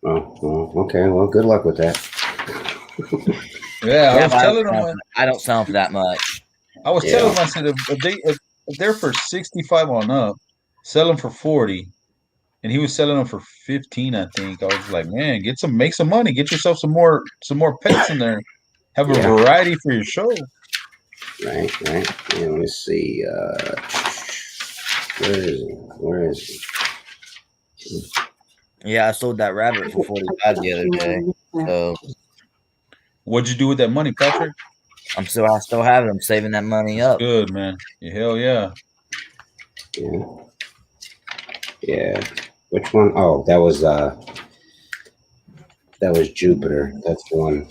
Oh, okay. Well, good luck with that. I was telling them. I don't sell them for that much. I was telling them, I said, if they're for 65 on up, sell them for 40. And he was selling them for 15, I think. I was like, man, make some money, get yourself some more pets in there. Have a variety for your show. Right. Yeah, let me see. Where is he? Yeah, I sold that rabbit for $45 the other day. So what'd you do with that money, Patrick? I still have it. I'm saving that money up. Good, man. Hell yeah. Yeah. Which one? Oh, that was Jupiter. That's the one.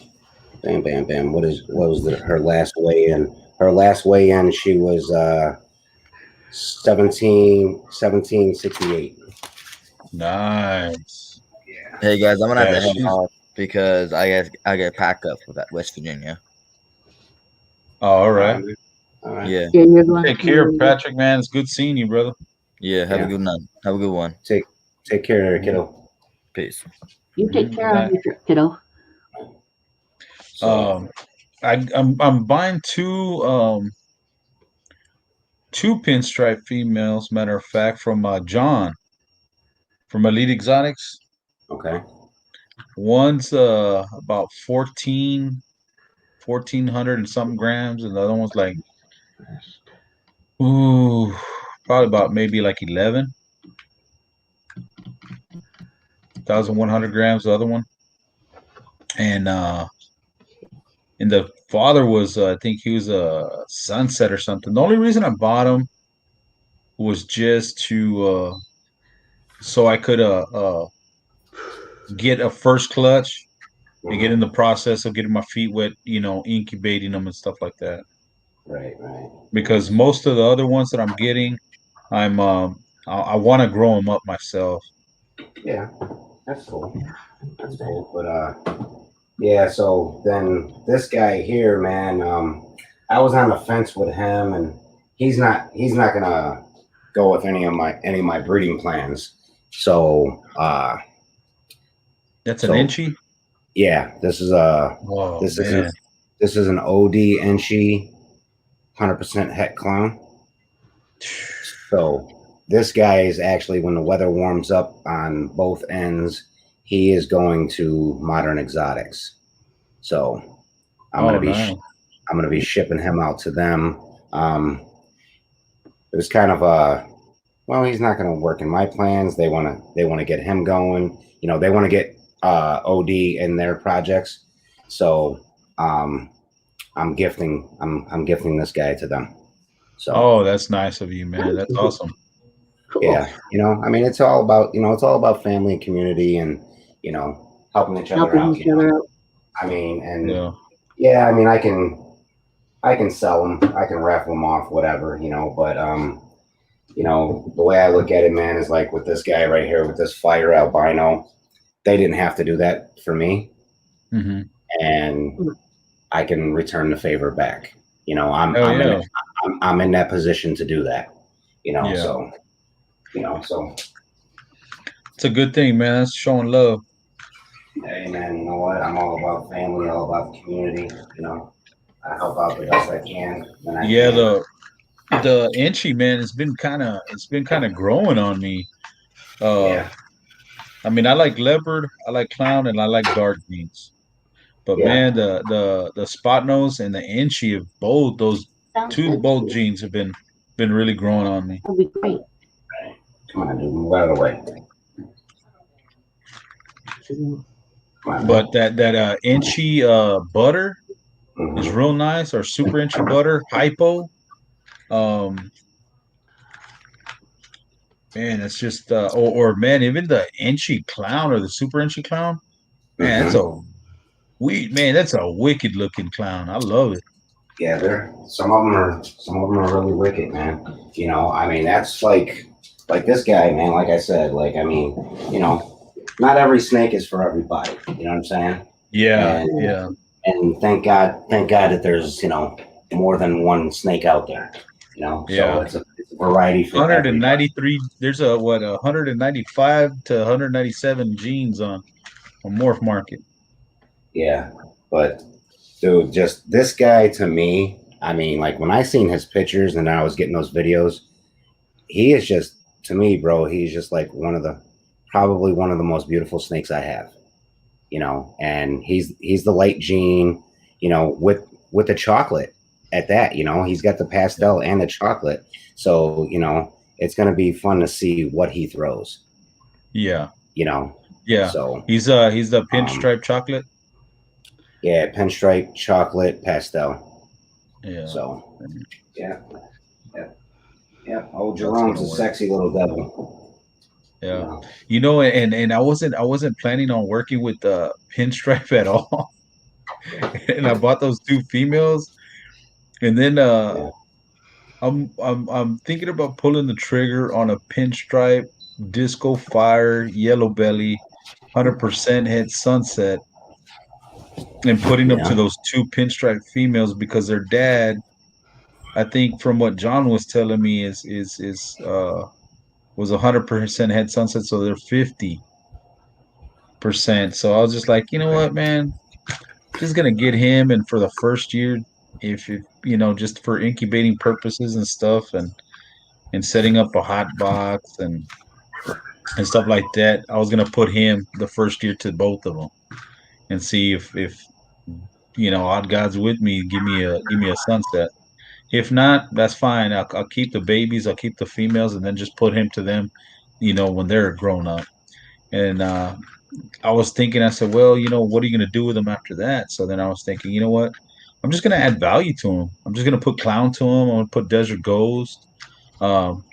Bam, bam, bam. What was her last weigh in? Her last weigh in, she was 1768. Nice. Yeah. Hey guys, I'm gonna have to head off because I get packed up for that West Virginia. Oh, all right. Yeah. You're going Take care, Patrick, man. It's good seeing you, brother. Yeah, have a good night. Have a good one. Take care, kiddo. Peace. You take care of your kiddo. I'm buying two pinstripe females, matter of fact, from John from Elite Exotics. Okay. One's about 1,400 and something grams, and the other one's like probably about maybe like 11,100 grams, the other one. And the father was I think he was a sunset or something. The only reason I bought him was just to so I could get a first clutch and get in the process of getting my feet wet, incubating them and stuff like that. Right, right. Because most of the other ones that I'm getting, I want to grow them up myself. Yeah, that's cool. Yeah, That's cool. But yeah. So then this guy here, man, I was on the fence with him, and he's not gonna go with any of my breeding plans. So That's an so inchy. yeah, Oh this is man. this is an OD Enchi 100% het clown. So this guy is actually, when the weather warms up on both ends, he is going to modern exotics. So I'm Oh gonna be nice. I'm gonna be shipping him out to them. It was kind of well, he's not gonna work in my plans. They wanna get him going. They want to get OD in their projects. So um, I'm gifting this guy to them. So Oh, that's nice of you, man. That's awesome. cool. yeah, I mean, it's all about family and community, and helping each other Helping out. each other out. I mean, and Yeah. yeah, I mean, I can sell them, I can raffle them off, whatever, but the way I look at it, man, is like with this guy right here with this fire albino, they didn't have to do that for me, Mm-hmm. and I can return the favor back. I'm Oh I'm in yeah. I'm in that position to do that. Yeah. So so It's a good thing, man. That's showing love. hey, man, you know what? I'm all about family, all about the community. I help out the best I can when I Yeah, can. the inchy, man, it's been kind of growing on me. Uh Yeah, I mean, I like leopard, I like clown, and I like dark jeans. But yeah. man, the spot nose and the inchy of both those Sounds two good both too. jeans have been really growing on me. That'd be great. Come on, dude, move out of the way. So, Come on, But man. that inchy butter is Hmm. real nice, or super inchy butter, hypo. Um Man, it's just or man, even the inchy clown or the super inchy clown, man, Hmm. that's a wicked looking clown. I love it. Yeah, some of them are really wicked, man. I mean, that's like this guy, man. Like I said, like I mean, you know, not every snake is for everybody. You know what I'm saying? Yeah, And yeah, and thank God that there's more than one snake out there. So yeah. it's a variety for everybody. 193. There's a what 195 to 197 genes on Morph Market. Yeah, but dude, just this guy to me. I mean, like when I seen his pictures and I was getting those videos, he is just to me, bro. He's just like probably one of the most beautiful snakes I have. And he's the light gene, with the chocolate at that. He's got the pastel and the chocolate. So it's gonna be fun to see what he throws. Yeah, You know, yeah. so He's the um, pinstripe chocolate. yeah, pinstripe, chocolate, pastel. Yeah, So yeah, yeah, yeah. Oh, that's Jerome's gonna a work. sexy little devil. You Yeah, know. and I wasn't planning on working with the pinstripe at all, and I bought those two females, and then Yeah. I'm thinking about pulling the trigger on a pinstripe disco fire yellow belly 100% head sunset and putting them to Yeah. those two pinstripe females because their dad, I think from what John was telling me is was 100% head sunset, so they're 50%. So I was just like, you know Okay. what, man, just gonna get him, and for the first year, if just for incubating purposes and stuff, and setting up a hot box and stuff like that. I was gonna put him the first year to both of them and see if odd God's with me, give me a sunset. If not, that's fine. I'll keep the babies, I'll keep the females, and then just put him to them, when they're grown up. And I was thinking, I said, well, what are you gonna do with them after that? So then I was thinking, you know what? I'm just gonna add value to them. I'm just gonna put clown to them. I'm gonna put desert ghost,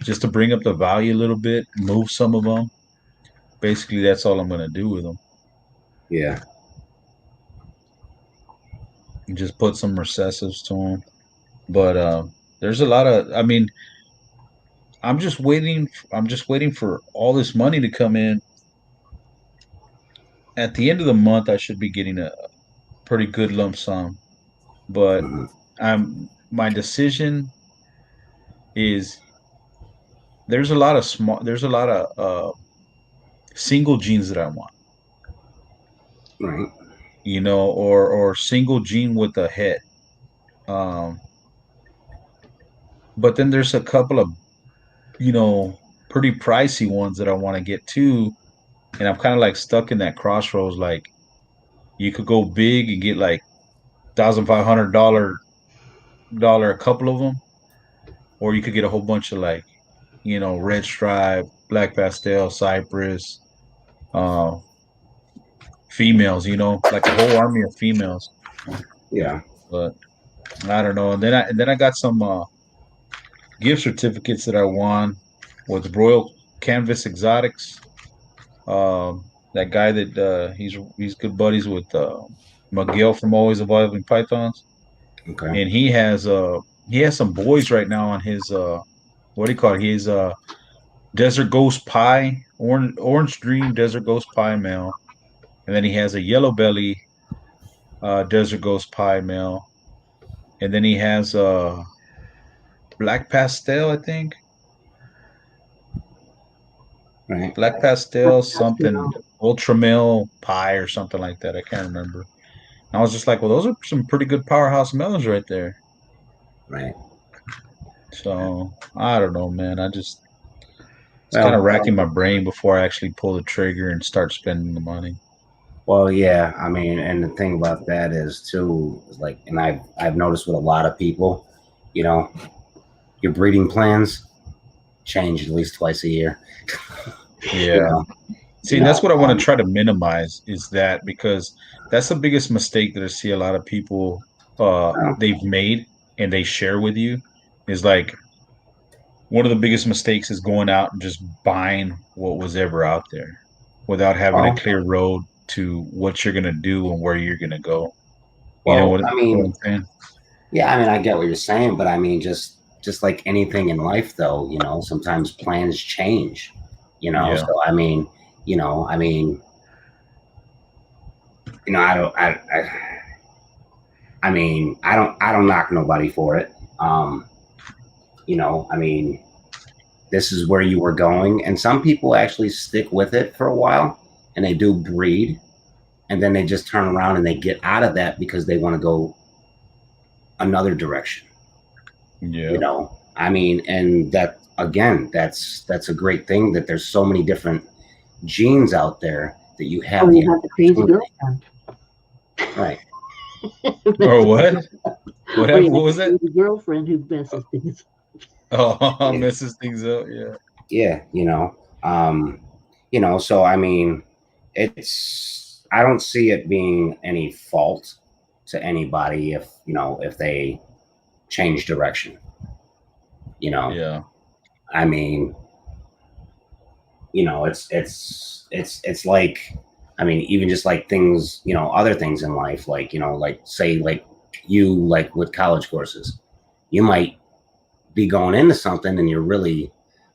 just to bring up the value a little bit, move some of them. Basically, that's all I'm gonna do with them. Yeah. and just put some recessives to them. But there's a lot of. I mean, I'm just waiting. I'm just waiting for all this money to come in. At the end of the month, I should be getting a pretty good lump sum. But Hmm. my decision is there's a lot of small. There's a lot of single genes that I want. Right. Or single gene with a head. Um, but then there's a couple of you know pretty pricey ones that I want to get too, and I'm kind of like stuck in that crossroads. Like you could go big and get like $1,500 a couple of them, or you could get a whole bunch of like red stripe, black pastel, cypress, uh, females. Like a whole army of females. Yeah. But I don't know. And then I got some gift certificates that I won with Royal Canvas Exotics. That guy that he's good buddies with Miguel from Always Evolving Pythons, Okay. and he has some boys right now on his what do you call it? His Desert Ghost Pie, Orange Dream Desert Ghost Pie male, and then he has a Yellow Belly Desert Ghost Pie male, and then he has Black Pastel, I think. Right. Black Pastel something Ultra Male Pie or something like that. I can't remember. And I was just like, well, those are some pretty good powerhouse melons right there. Right. So I don't know, man. It's kind of Well, racking my brain before I actually pull the trigger and start spending the money. well, yeah. I mean, and the thing about that is too, is like, and I've noticed with a lot of people, you know, your breeding plans change at least twice a year. Yeah. You know. See, and that's what I want to try to minimize is that because that's the biggest mistake that I see a lot of people Well, they've made and they share with you is like one of the biggest mistakes is going out and just buying what was ever out there without having a well, clear road to what you're gonna do and where you're gonna go. You know well. what, I what mean, I'm saying? yeah. I mean, I get what you're saying, but I mean, just like anything in life, though, sometimes plans change. Yeah. So I mean, I mean, I don't, I mean, I don't knock nobody for it. I mean, this is where you were going, and some people actually stick with it for a while, and they do breed, and then they just turn around and they get out of that because they want to go another direction. Yeah. I mean, and that again, that's a great thing that there's so many different genes out there that you have. Oh, you have the crazy girlfriend. Right. Or what? What happened? What was that? The girlfriend who messes things. Oh, messes things up. Yeah. Yeah. So I mean, I don't see it being any fault to anybody if they change direction. Yeah. I mean, it's like, I mean, even just like things, other things in life, like, like say like you, like with college courses, you might be going into something and you're really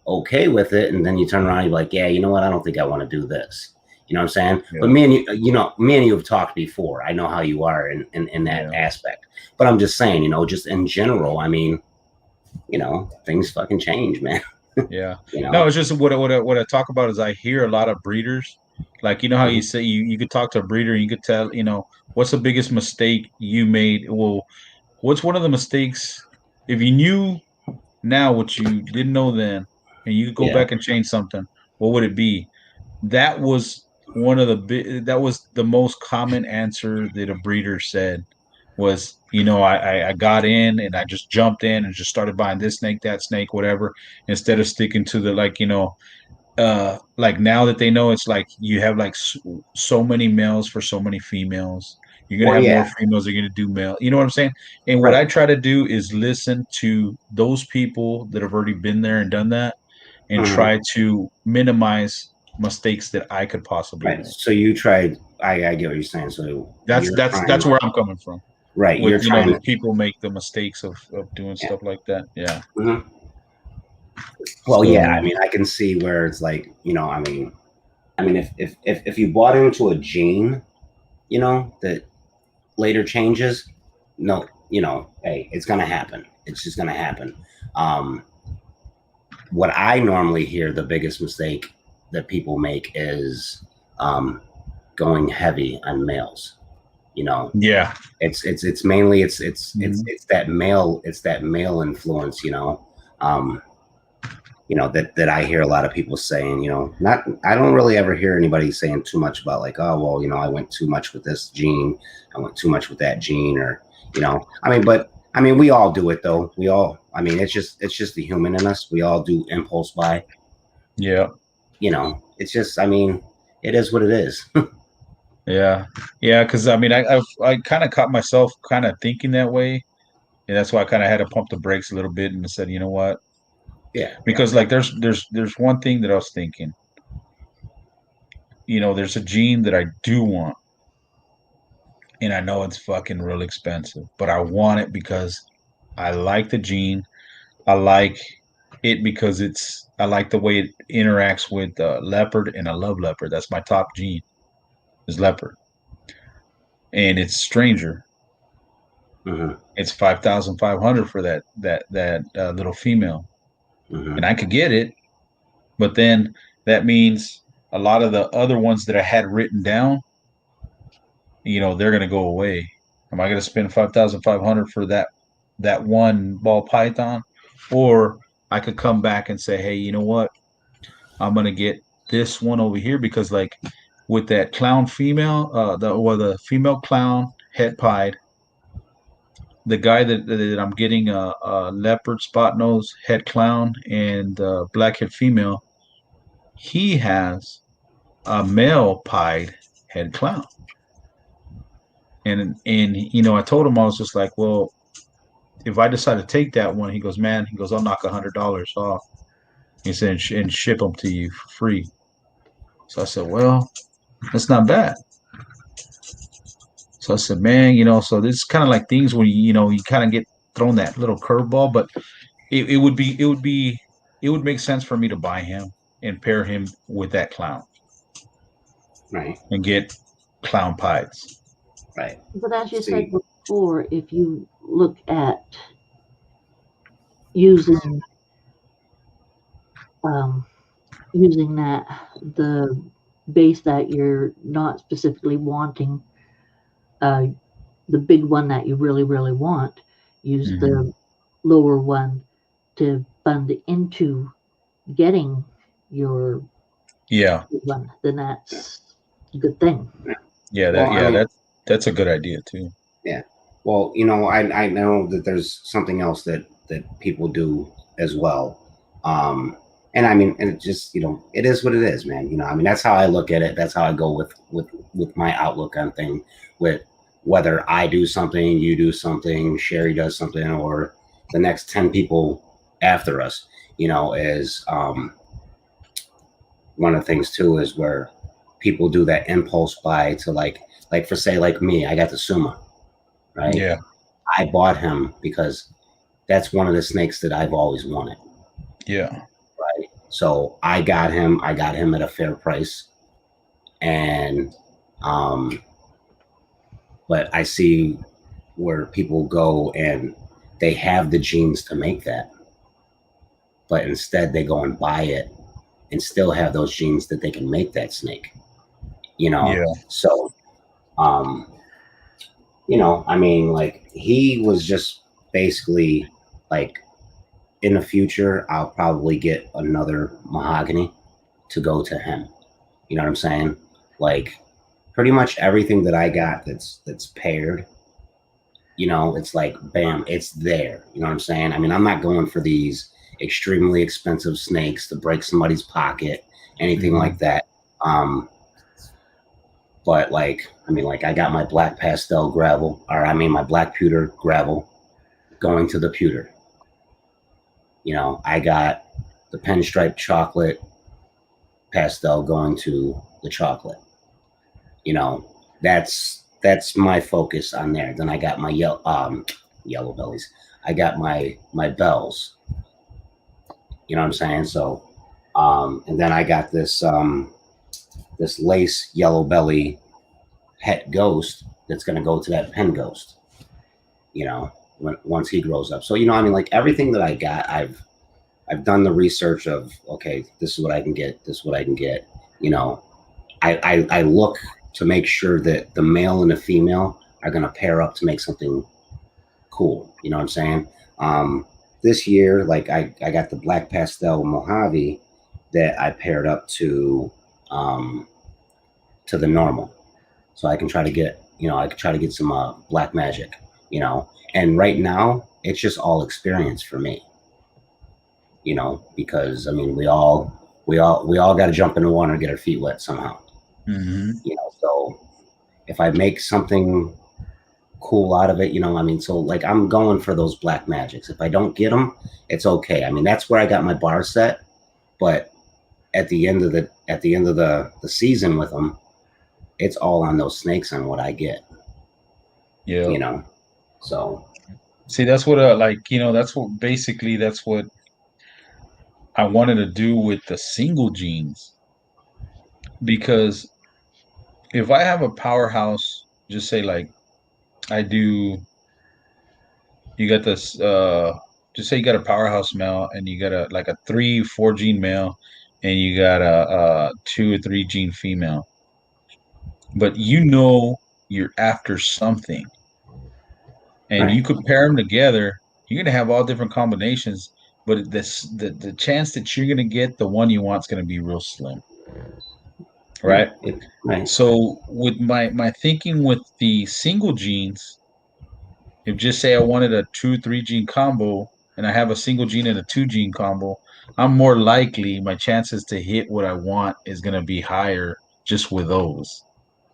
okay with it, and then you turn around and you're like, yeah, you know what, I don't think I want to do this. You know what I'm saying? Yeah. But me and you have talked before. I know how you are in that aspect. But I'm just saying, just in general, I mean, things fucking change, man. Yeah. No, it's just what I talk about is I hear a lot of breeders. Like, how you say you could talk to a breeder and you could tell, what's the biggest mistake you made? Well, what's one of the mistakes if you knew now what you didn't know then and you could go back and change something, what would it be? That was that was the most common answer that a breeder said was, I got in and I just jumped in and just started buying this snake, that snake, whatever, instead of sticking to the like now that they know it's like you have like so many males for so many females. You're gonna have more females. You're gonna do male. You know what I'm saying? And what I try to do is listen to those people that have already been there and done that, and try to minimize mistakes that I could possibly make. So you tried I get what you're saying. So that's where I'm coming from. Right, With you're trying that people make the mistakes of doing stuff like that. Yeah. Mm-hmm. Well, So, yeah. I mean, I can see where it's like, I mean, if you bought into a gene, that later changes, no, hey, it's gonna happen. It's just gonna happen. Um, what I normally hear the biggest mistake that people make is going heavy on males. yeah. It's mainly it's that male influence. Um, that I hear a lot of people saying. Not I don't really ever hear anybody saying too much about like, oh well, I went too much with this gene, I went too much with that gene, or I mean, we all do it though. We all, I mean, it's just the human in us. We all do impulse buy. Yeah. It's just, I mean, it is what it is. Yeah. Yeah. Because I mean, I kind of caught myself kind of thinking that way, and that's why I kind of had to pump the brakes a little bit and said, you know what? Yeah. Because like there's one thing that I was thinking. There's a gene that I do want, and I know it's fucking real expensive, but I want it because I like the gene. I like it because I like the way it interacts with leopard, and I love leopard. That's my top gene is leopard, and it's stranger. Mm-hmm. It's 5,500 for that little female, Mm-hmm. and I could get it, but then that means a lot of the other ones that I had written down, they're gonna go away. Am I gonna spend 5,500 for that one ball python, or I could come back and say, hey, you know what? I'm gonna get this one over here because like with that clown female, the female clown het pied, the guy that I'm getting a leopard spot nose het clown and blackhead female, he has a male pied head clown. And I told him, I was just like, well, if I decide to take that one, he goes, man, I'll knock $100 off. He said, and ship them to you for free. So I said, well, that's not bad. So I said, man, so this is kind of like things when you kind of get thrown that little curveball, but it would make sense for me to buy him and pair him with that clown Right. and get clown pies. Right. But as you said before, if you look at using um, using the base that you're not specifically wanting, uh, the big one that you really really want, use the lower one to fund into getting your Yeah. big one. Then that's a good thing. Yeah. That's a good idea too. Yeah. Well, I know that there's something else that people do as well. And I mean, and it just, it is what it is, man. I mean, that's how I look at it. That's how I go with my outlook on thing, with whether I do something, you do something, Sherry does something, or the next 10 people after us, is one of the things too, is where people do that impulse buy to like for say, like me, I got the Suma. Right? Yeah. I bought him because that's one of the snakes that I've always wanted. Yeah. Right. So I got him at a fair price. And but I see where people go and they have the genes to make that. But instead they go and buy it and still have those genes that they can make that snake. Yeah. So I mean, like, he was just basically like, in the future, I'll probably get another mahogany to go to him. You know what I'm saying? Like, pretty much everything that I got that's paired, it's like, bam, it's there. You know what I'm saying? I mean, I'm not going for these extremely expensive snakes to break somebody's pocket, anything like that. But like, I mean, like, I got my black pastel gravel, or I mean, my black pewter gravel going to the pewter. I got the pinstripe chocolate pastel going to the chocolate. You know, that's my focus on there. Then I got my yellow bellies. I got my bells. You know what I'm saying? So, and then I got this lace yellow belly het ghost that's going to go to that pen ghost. You know, once he grows up. So I mean, like everything that I got, I've done the research of okay, this is what I can get. This is what I can get. You know, I look to make sure that the male and the female are going to pair up to make something cool. You know what I'm saying? This year, like I got the black pastel Mojave that I paired up to the normal, so I can try to get some black magic. And right now it's just all experience for me. Because I mean we all got to jump in the water and get our feet wet somehow. Mm-hmm. So if I make something cool out of it, I mean, so like I'm going for those black magics. If I don't get them, it's okay. I mean, that's where I got my bar set. But at the end of the season with them, it's all on those snakes and what I get. Yeah. So see, that's what that's what I wanted to do with the single genes, because if I have a powerhouse, just say like I do, you got this just say you got a powerhouse male and you got a 3-4 gene male and you got a 2 or 3 gene female, but you're after something and you right, could pair them together, you're gonna have all different combinations, but the chance that you're gonna get the one you want is gonna be real slim, yeah, right? right, So with my thinking with the single genes, if just say I wanted a 2-3 gene combo and I have a single gene and a 2 gene combo, I'm more likely my chances to hit what I want is gonna be higher just with those.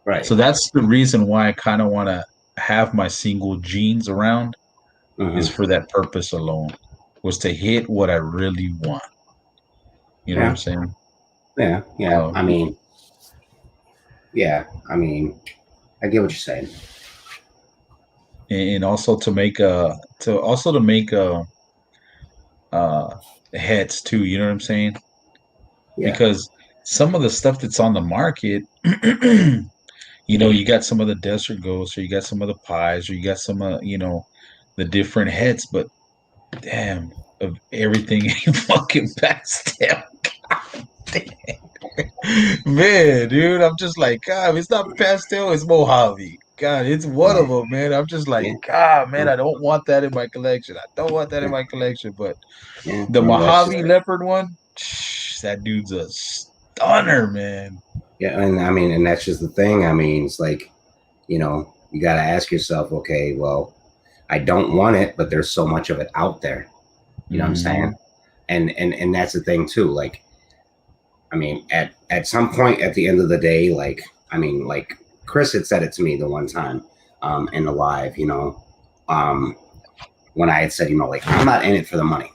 So right. that's the reason why I kind of want to have my single genes around, is Hmm. for that purpose alone, was to hit what I really want. You know what I'm Yeah, saying? yeah, yeah. Um, I mean, yeah. I mean, I get what you're saying. and also to make uh heads too. You know what I'm saying? Yeah. Because some of the stuff that's on the market, you got some of the desert ghosts, or you got some of the pies, or you got some the different heads, but damn, of everything ain't fucking pastel. Man, dude, I'm just like, God, if it's not pastel, it's Mojave. God, it's one of Right. them, man. I'm just like, Yeah. God, man, Yeah. I don't want that in my collection. I don't want that in Yeah. my collection. But Yeah. the Well, that's Mojave just leopard one, that dude's a stunner, man. yeah. And I mean, and that's just the thing. I mean, it's like you got to ask yourself, okay, well, I don't want it, but there's so much of it out there. You know what I'm saying? Hmm. And that's the thing too. Like, I mean, at some point at the end of the day, like, I mean, like Chris had said it to me the one time, in the live, um, when I had said, like I'm not in it for the money,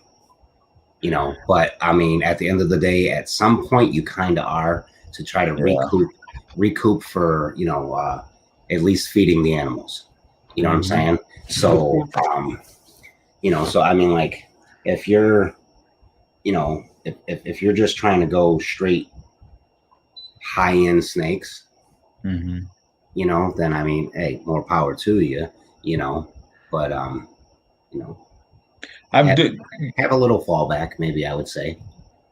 but I mean, at the end of the day, at some point you kind of are, to try to Yeah. recoup for, at least feeding the animals. You know what I'm Hmm. saying? So, so I mean, like, if you're, if you're just trying to go straight high end snakes, Hmm. then I mean, hey, more power to you, you know, but you know, I'm have, do- have a little fallback, maybe I would say,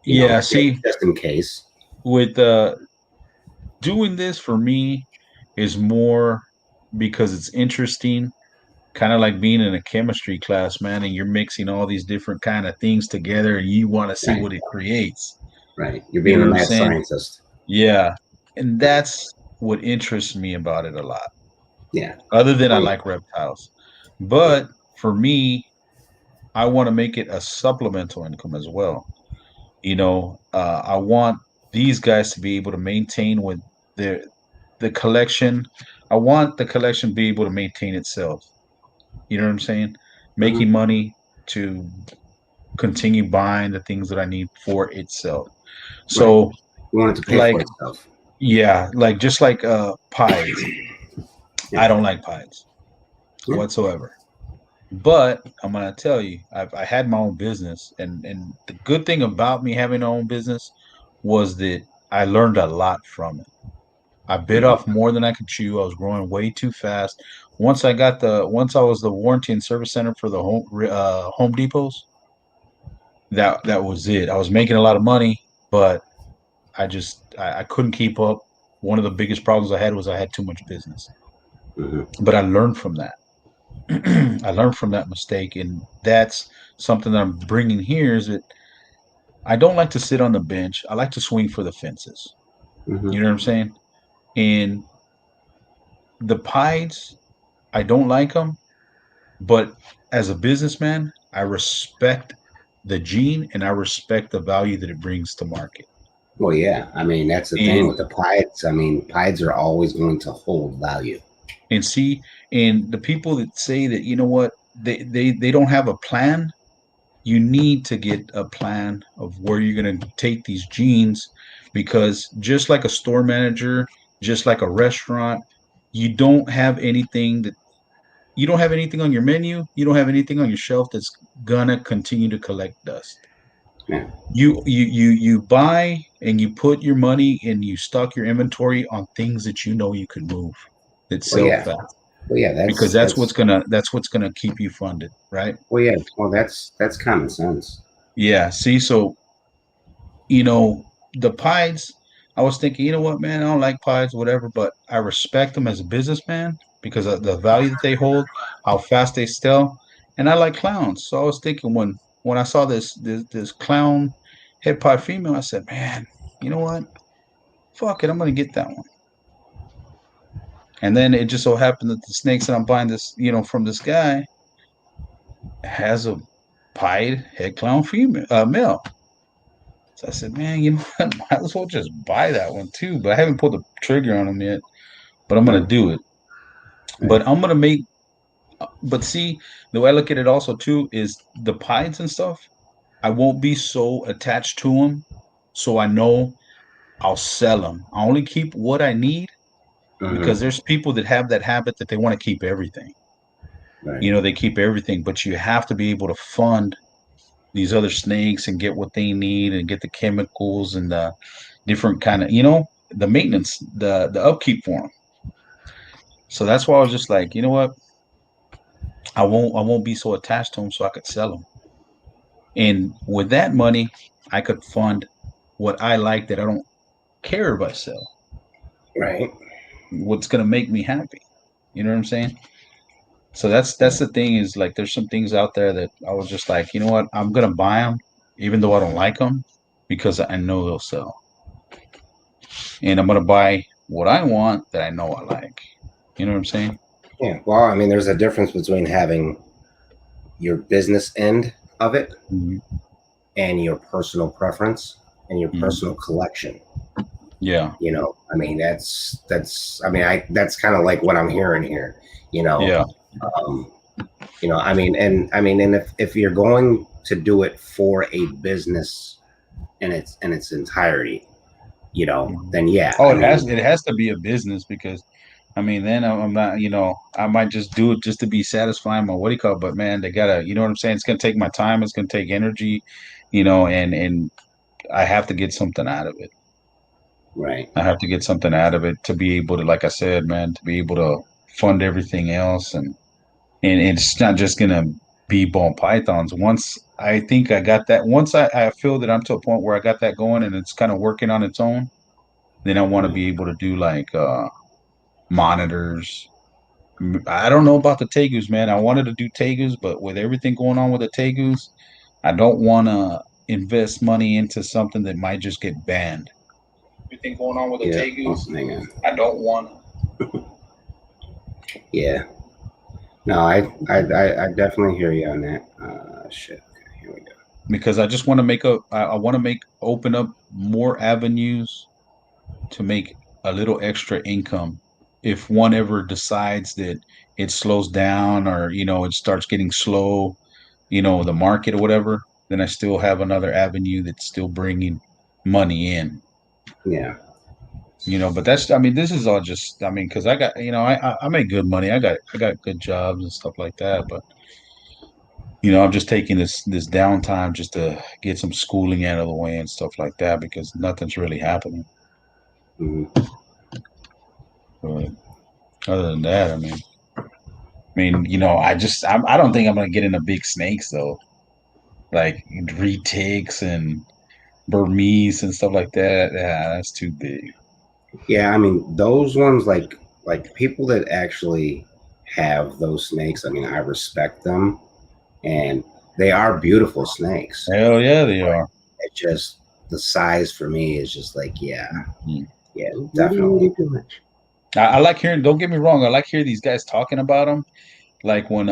yeah, just, see, just in case. with doing this for me is more because it's interesting, kind of like being in a chemistry class, man, and you're mixing all these different kind of things together and you want to see Right, what it creates. right. You're You being know the what I'm mad saying? scientist. Yeah. And Right. that's what interests me about it a lot. Yeah. Other than Oh I yeah. like reptiles. Yeah. But for me, I want to make it a supplemental income as well. I want these guys to be able to maintain with their the collection. I want the collection to be able to maintain itself. You know what I'm saying? Uh-huh. Making money to continue buying the things that I need for itself. Right. So, You want it to pay like, for itself. Yeah, like just like pies. Yeah. I don't like pies Yeah. whatsoever. But I'm gonna tell you, I had my own business, and the good thing about me having my own business was that I learned a lot from it. I bit Mhm. off more than I could chew. I was growing way too fast. Once I was the warranty and service center for the Home Depots, that was it. I was making a lot of money, but I couldn't keep up. One of the biggest problems I had was I had too much business. Mhm. But I learned from that. I learned from that mistake, and that's something that I'm bringing here. Is that I don't like to sit on the bench. I like to swing for the fences. Mhm. You know what I'm saying? And the pies, I don't like them, but as a businessman, I respect the gene and I respect the value that it brings to market. Well, yeah. I mean, that's the thing And with the pies. I mean, pies are always going to hold value. and see, and the people that say that, you know what, they don't have a plan, you need to get a plan of where you're going to take these genes, because just like a store manager, just like a restaurant, you don't have anything that you don't have anything on your menu, you don't have anything on your shelf that's gonna continue to collect dust. Yeah. You buy and you put your money and you stock your inventory on things that you know you can move, that Well, sell yeah. fast, Well, yeah. because that's what's gonna keep you funded, right? Well, yeah. Well, that's common sense. Yeah. See, so you know, the pies, I was thinking, you know what, man, I don't like pies, whatever, but I respect them as a businessman because of the value that they hold, how fast they sell, and I like clowns. So I was thinking when I saw this clown head pie female, I said, man, you know what? Fuck it, I'm gonna get that one. And then it just so happened that the snakes that I'm buying this, from this guy has a pied head clown female male. So I said, man, you know what? Might as well just buy that one too. But I haven't pulled the trigger on them yet. But I'm gonna Mm, do it. right. But I'm gonna make. But see, the way I look at it also too is the pies and stuff. I won't be so attached to them, so I know I'll sell them. I only keep what I need, because Hmm. there's people that have that habit that they want to keep everything. Right. They keep everything, but you have to be able to fund these other snakes and get what they need and get the chemicals and the different kind of, the maintenance, the upkeep for them. So that's why I was just like, you know what? I won't be so attached to them, so I could sell them. And with that money, I could fund what I like that I don't care if I sell. Right. What's gonna make me happy? You know what I'm saying? So that's Right. the thing, is like there's some things out there that I was just like, you know what? I'm gonna buy them, even though I don't like them, because I know they'll sell. And I'm gonna buy what I want that I know I like. You know what I'm saying? Yeah. Well, I mean, there's a difference between having your business end of it Mhm. and your personal preference and your Mhm. personal collection. Yeah, I mean, I mean, that's kind of like what I'm hearing here. You know, yeah, um, I mean, and if you're going to do it for a business in its entirety, Mhm. then yeah, Oh, I it mean, has to be a business, because I mean, then I'm not, I might just do it just to be satisfying my what do you call it, but man, they gotta, you know what I'm saying? It's gonna take my time, it's gonna take energy, and I have to get something out of it. right, I have to get something out of it to be able to, like I said, man, to be able to fund everything else, and it's not just gonna be ball pythons. Once I think I got that, once I feel that I'm to a point where I got that going and it's kind of working on its own, then I want to right, be able to do like monitors. I don't know about the tegus, man. I wanted to do tegus, but with everything going on with the tegus, I don't want to invest money into something that might just get banned. Everything going on with the yeah. Oh, tegus, hang on, I don't want to. yeah. No, I definitely hear you on that. Shit. Okay, here we go. Because I just want to I want to make open up more avenues to make a little extra income. If one ever decides that it slows down, or it starts getting slow, the market or whatever, then I still have another avenue that's still bringing money in. Yeah. But that's, I mean, this is all just, I mean, because I got, I make good money. I got good jobs and stuff like that. But I'm just taking this downtime just to get some schooling out of the way and stuff like that because nothing's really happening. Mhm. But other than that, I don't think I'm gonna get into big snakes though, like retics and Burmese and stuff like that. Yeah, that's too big. Yeah, I mean those ones like people that actually have those snakes. I mean, I respect them, and they are beautiful snakes. Hell yeah, they are. It just the size for me is just like Mhm. yeah, Really, definitely. too much. I like hearing. Don't get me wrong. I like hearing these guys talking about them. Like when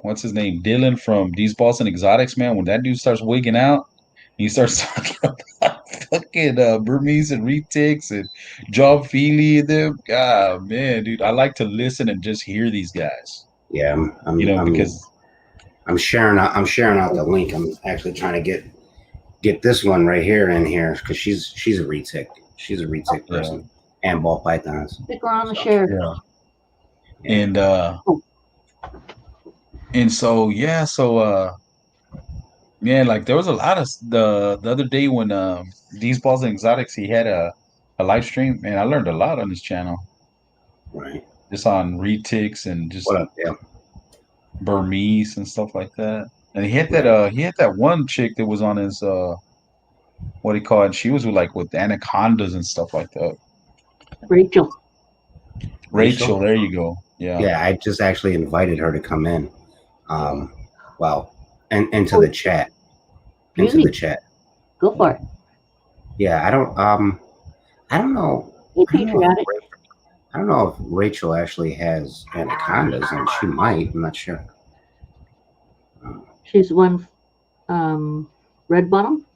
what's his name, Dylan from These Boston Exotics, man. When that dude starts wigging out, he starts talking about fucking Burmese and retics and John Feely and them. God, man, dude, I like to listen and just hear these guys. Yeah, Because I'm sharing out the link. I'm actually trying to get this one right here in here because she's a retic. She's a retic person and ball pythons. Stick her on the share. Yeah. Yeah. And so yeah, like there was a lot of the other day when These Balls and Exotics, he had a live stream, and I learned a lot on his channel. Right. Just on retics and just What up, Dale? Burmese and stuff like that. And he had that one chick that was on his what do you call it? She was with anacondas and stuff like that. Rachel, there you go. Yeah. Yeah, I just actually invited her to come in. Well, and into the chat. Into the chat. Go for it. Yeah, I don't know. I don't know if Rachel actually has anacondas, and she might. I'm not sure. She's one red bottom.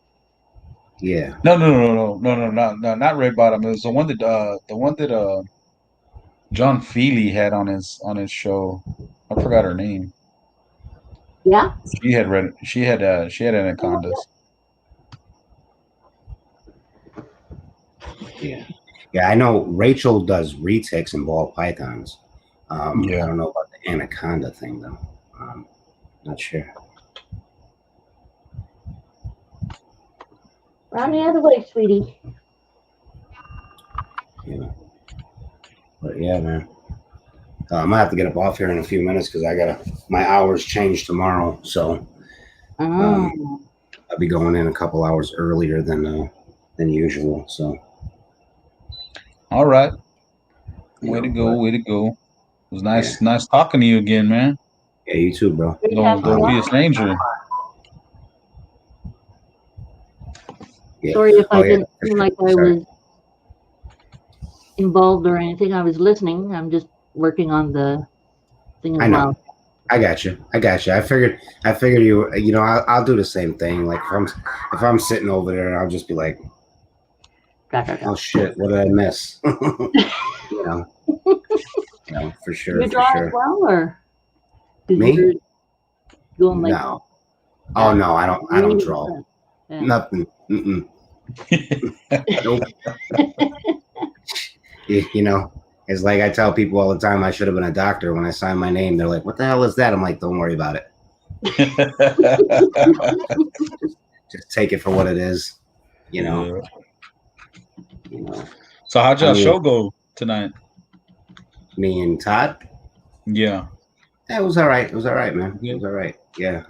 Yeah. No, not red bottom. It was the one that John Feely had on his show. I forgot her name. Yeah. She had anacondas. Yeah. Yeah, I know Rachel does retics and ball pythons. Yeah. I don't know about the anaconda thing though. Not sure. Round the other way, sweetie. Yeah. But yeah, man. I'm gonna have to get up off here in a few minutes because my hours change tomorrow, so I'll be going in a couple hours earlier than usual. So, all right, way to go. It was nice talking to you again, man. Yeah, you too, bro. Don't be a stranger. Yeah. Sorry if I didn't seem like I was involved or anything. I was listening. I'm just working on the thing as well. I got you. I figured you. I'll do the same thing. Like if I'm sitting over there, I'll just be like, oh shit, what did I miss? For sure. You draw as well, or me? Going like no. Oh no, I don't draw. Yeah. Nothing. Nope. It's like I tell people all the time I should have been a doctor. When I sign my name, they're like, what the hell is that? I'm like, don't worry about it. just take it for what it is. So how'd y'all show go tonight? Me and Todd? Yeah. It was all right. It was all right, man. It was all right. Yeah.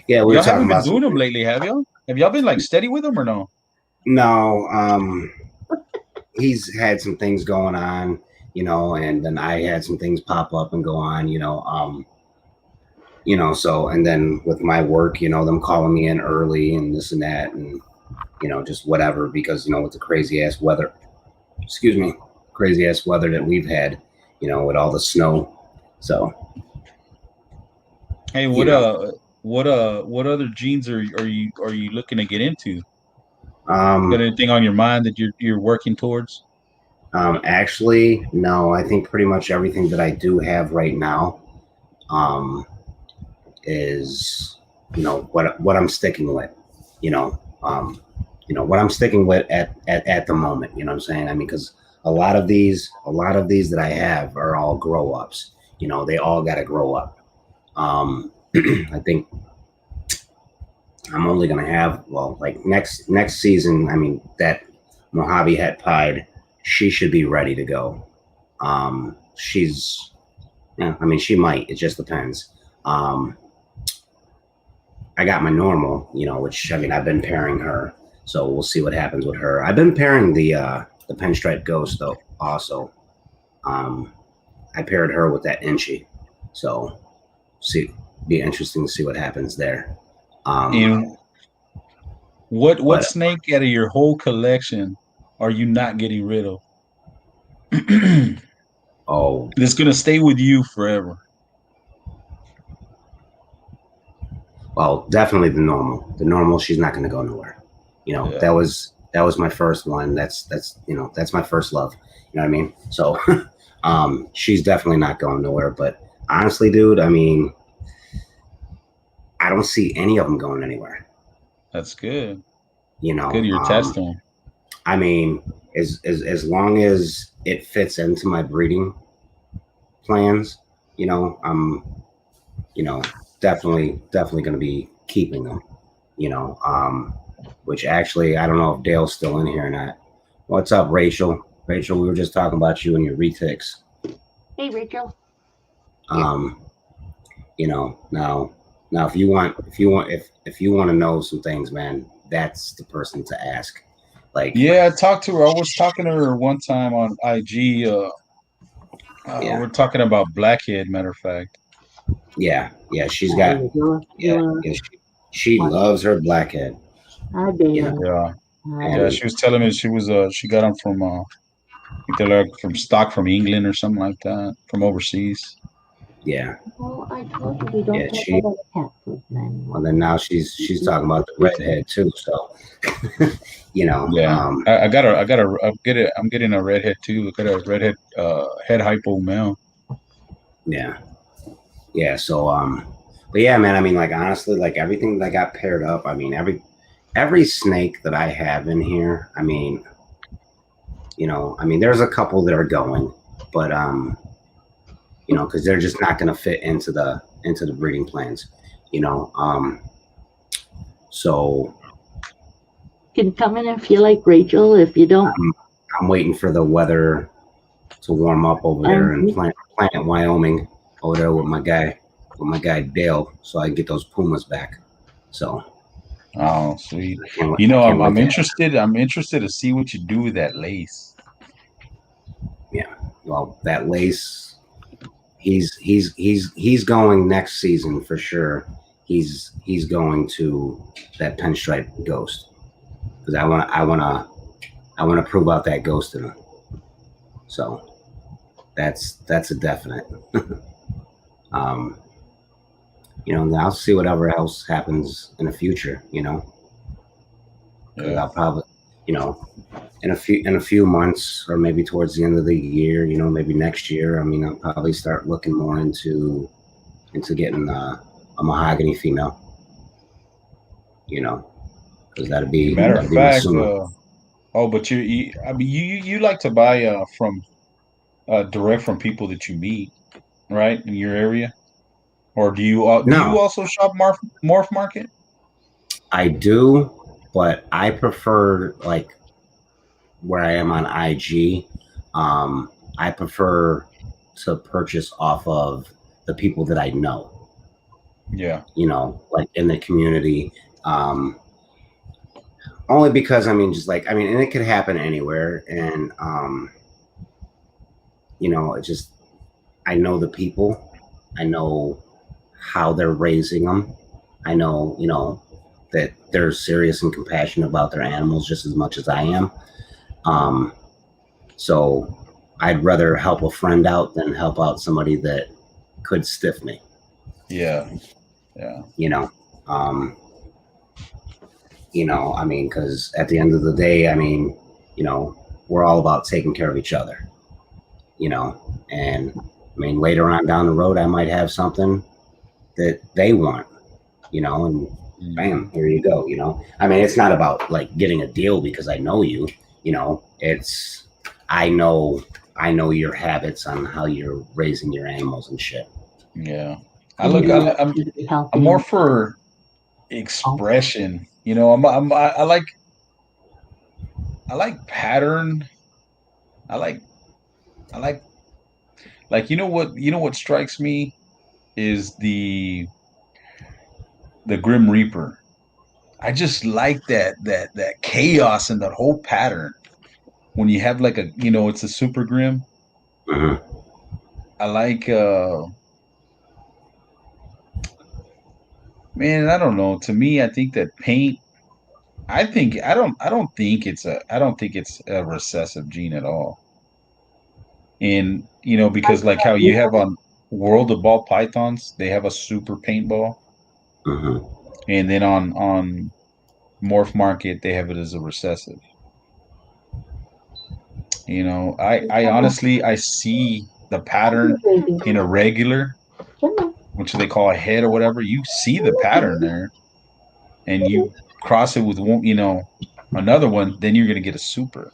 Yeah, we y'all haven't been doing them lately, have y'all? Have y'all been steady with them or no? No. He's had some things going on, and then I had some things pop up and go on, so, and then with my work, them calling me in early and this and that, and, just whatever, because, with the crazy ass weather that we've had, with all the snow. So. Hey, what other genes are you looking to get into? Got anything on your mind that you're working towards? Actually, no. I think pretty much everything that I do have right now, is what I'm sticking with. what I'm sticking with at the moment. You know what I'm saying? I mean, because a lot of these that I have are all grow ups. They all got to grow up. I think I'm only gonna have like next season. I mean, that Mojave Het Pied, she should be ready to go. She's, I mean, she might. It just depends. I got my normal, which I mean, I've been pairing her, so we'll see what happens with her. I've been pairing the Pinstripe Ghost though. Also, I paired her with that Inchy, so be interesting to see what happens there. And what snake out of your whole collection are you not getting rid of? Oh, It's gonna stay with you forever. well, definitely the normal. The normal, she's not going to go nowhere. Yeah. That was my first one. That's my first love. You know what I mean? So, she's definitely not going nowhere. But honestly, dude, I mean, I don't see any of them going anywhere. That's good. Good you're testing. I mean, as long as it fits into my breeding plans, I'm, definitely going to be keeping them, which actually, I don't know if Dale's still in here or not. What's up, Rachel? Rachel, we were just talking about you and your retics. Hey, Rachel. Now if you want to know some things, man, that's the person to ask. Like, yeah, I talked to her. I was talking to her one time on IG. We're talking about Blackhead, matter of fact. Yeah, she's got. She loves her Blackhead. I did. Yeah, she was telling me she got them from from stock from England or something like that, from overseas. Yeah. Well, I told you we don't talk about cat food, man. Well, then now she's talking about the redhead too. So, Yeah. I'm getting a redhead too. Look at a redhead head hypo male. Yeah. Yeah. So, but yeah, man. I mean, like honestly, like everything that got paired up. I mean, every snake that I have in here. I mean, there's a couple that are going, but because they're just not going to fit into the breeding plans. So you can come in if you like, Rachel. If you don't, I'm waiting for the weather to warm up over there in Planet, Wyoming, over there with my guy Dale, so I can get those pumas back. So. Oh, sweet. I'm interested. I'm interested to see what you do with that lace. Yeah. Well, that lace, he's going next season for sure. He's going to that Pinstripe Ghost because I want to prove out that ghost in him. So that's a definite. I'll see whatever else happens in the future. Yeah. I'll probably, in a few months or maybe towards the end of the year, maybe next year. I mean, I'll probably start looking more into getting a mahogany female. Because that'd be matter of fact. But you like to buy from direct from people that you meet, right, in your area, or do you do you also shop Morph Market? I do, but I prefer like where I am on IG. I prefer to purchase off of the people that I know. Yeah. Like in the community. Only because and it could happen anywhere, and it just, I know the people, I know how they're raising them, I know, that they're serious and compassionate about their animals just as much as I am. So I'd rather help a friend out than help out somebody that could stiff me. Yeah. Because at the end of the day, we're all about taking care of each other, and later on down the road, I might have something that they want, and bam, here you go. I mean, it's not about like getting a deal because I know you. It's I know your habits on how you're raising your animals and shit. Yeah, And I'm more for expression. I like pattern. I like I like what strikes me is the Grim Reaper. I just like that chaos and that whole pattern. When you have like it's a super grim. Mm-hmm. I like man, I don't know. To me, I think that paint I don't think it's a recessive gene at all. And because like how you have on World of Ball Pythons, they have a super paintball. Mm-hmm. And then on Morph Market, they have it as a recessive. I honestly I see the pattern in a regular, which they call a head or whatever. You see the pattern there, and you cross it with one, another one, then you're gonna get a super.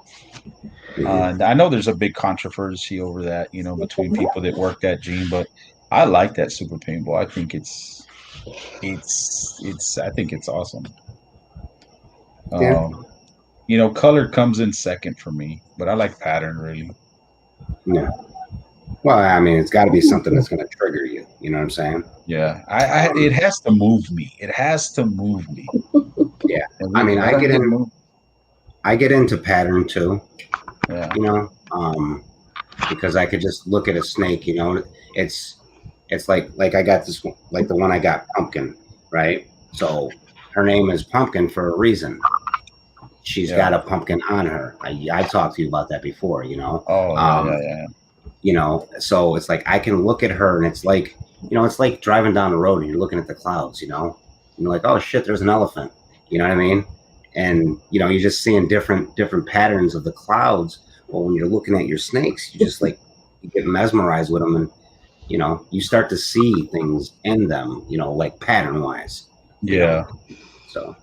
Mm-hmm. And I know there's a big controversy over that, between people that work that gene, but I like that super paintball. I think it's I think it's awesome. Yeah. Um, color comes in second for me, but I like pattern really. Yeah. Well, I mean, it's got to be something that's going to trigger you. You know what I'm saying? Yeah, I it has to move me. It has to move me. Yeah. And I mean, I don't get moved. I get into pattern too. Yeah, You know, because I could just look at a snake. It's it's like I got this one, like the one I got, Pumpkin, right? So her name is Pumpkin for a reason. She's yeah. got a pumpkin on her. I talked to you about that before. Oh yeah, yeah, yeah. So it's like I can look at her and it's like driving down the road and you're looking at the clouds, and you're like, oh shit, there's an elephant. You know what I mean? And you're just seeing different patterns of the clouds. Well, when you're looking at your snakes, you just like you get mesmerized with them, and you start to see things in them, like pattern wise. Yeah. So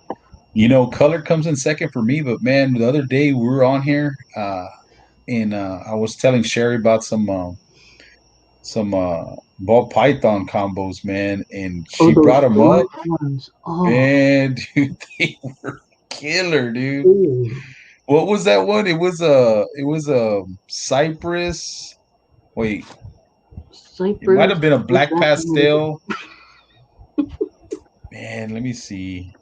Color comes in second for me, but man, the other day we were on here, and I was telling Sherry about some ball python combos, man, and she those brought them up. orange ones. Oh, Man, dude, they were killer, dude. ooh. What was that one? It was a cypress. Wait, it might Cypress. have been a Was black that one? pastel. Man, let me see.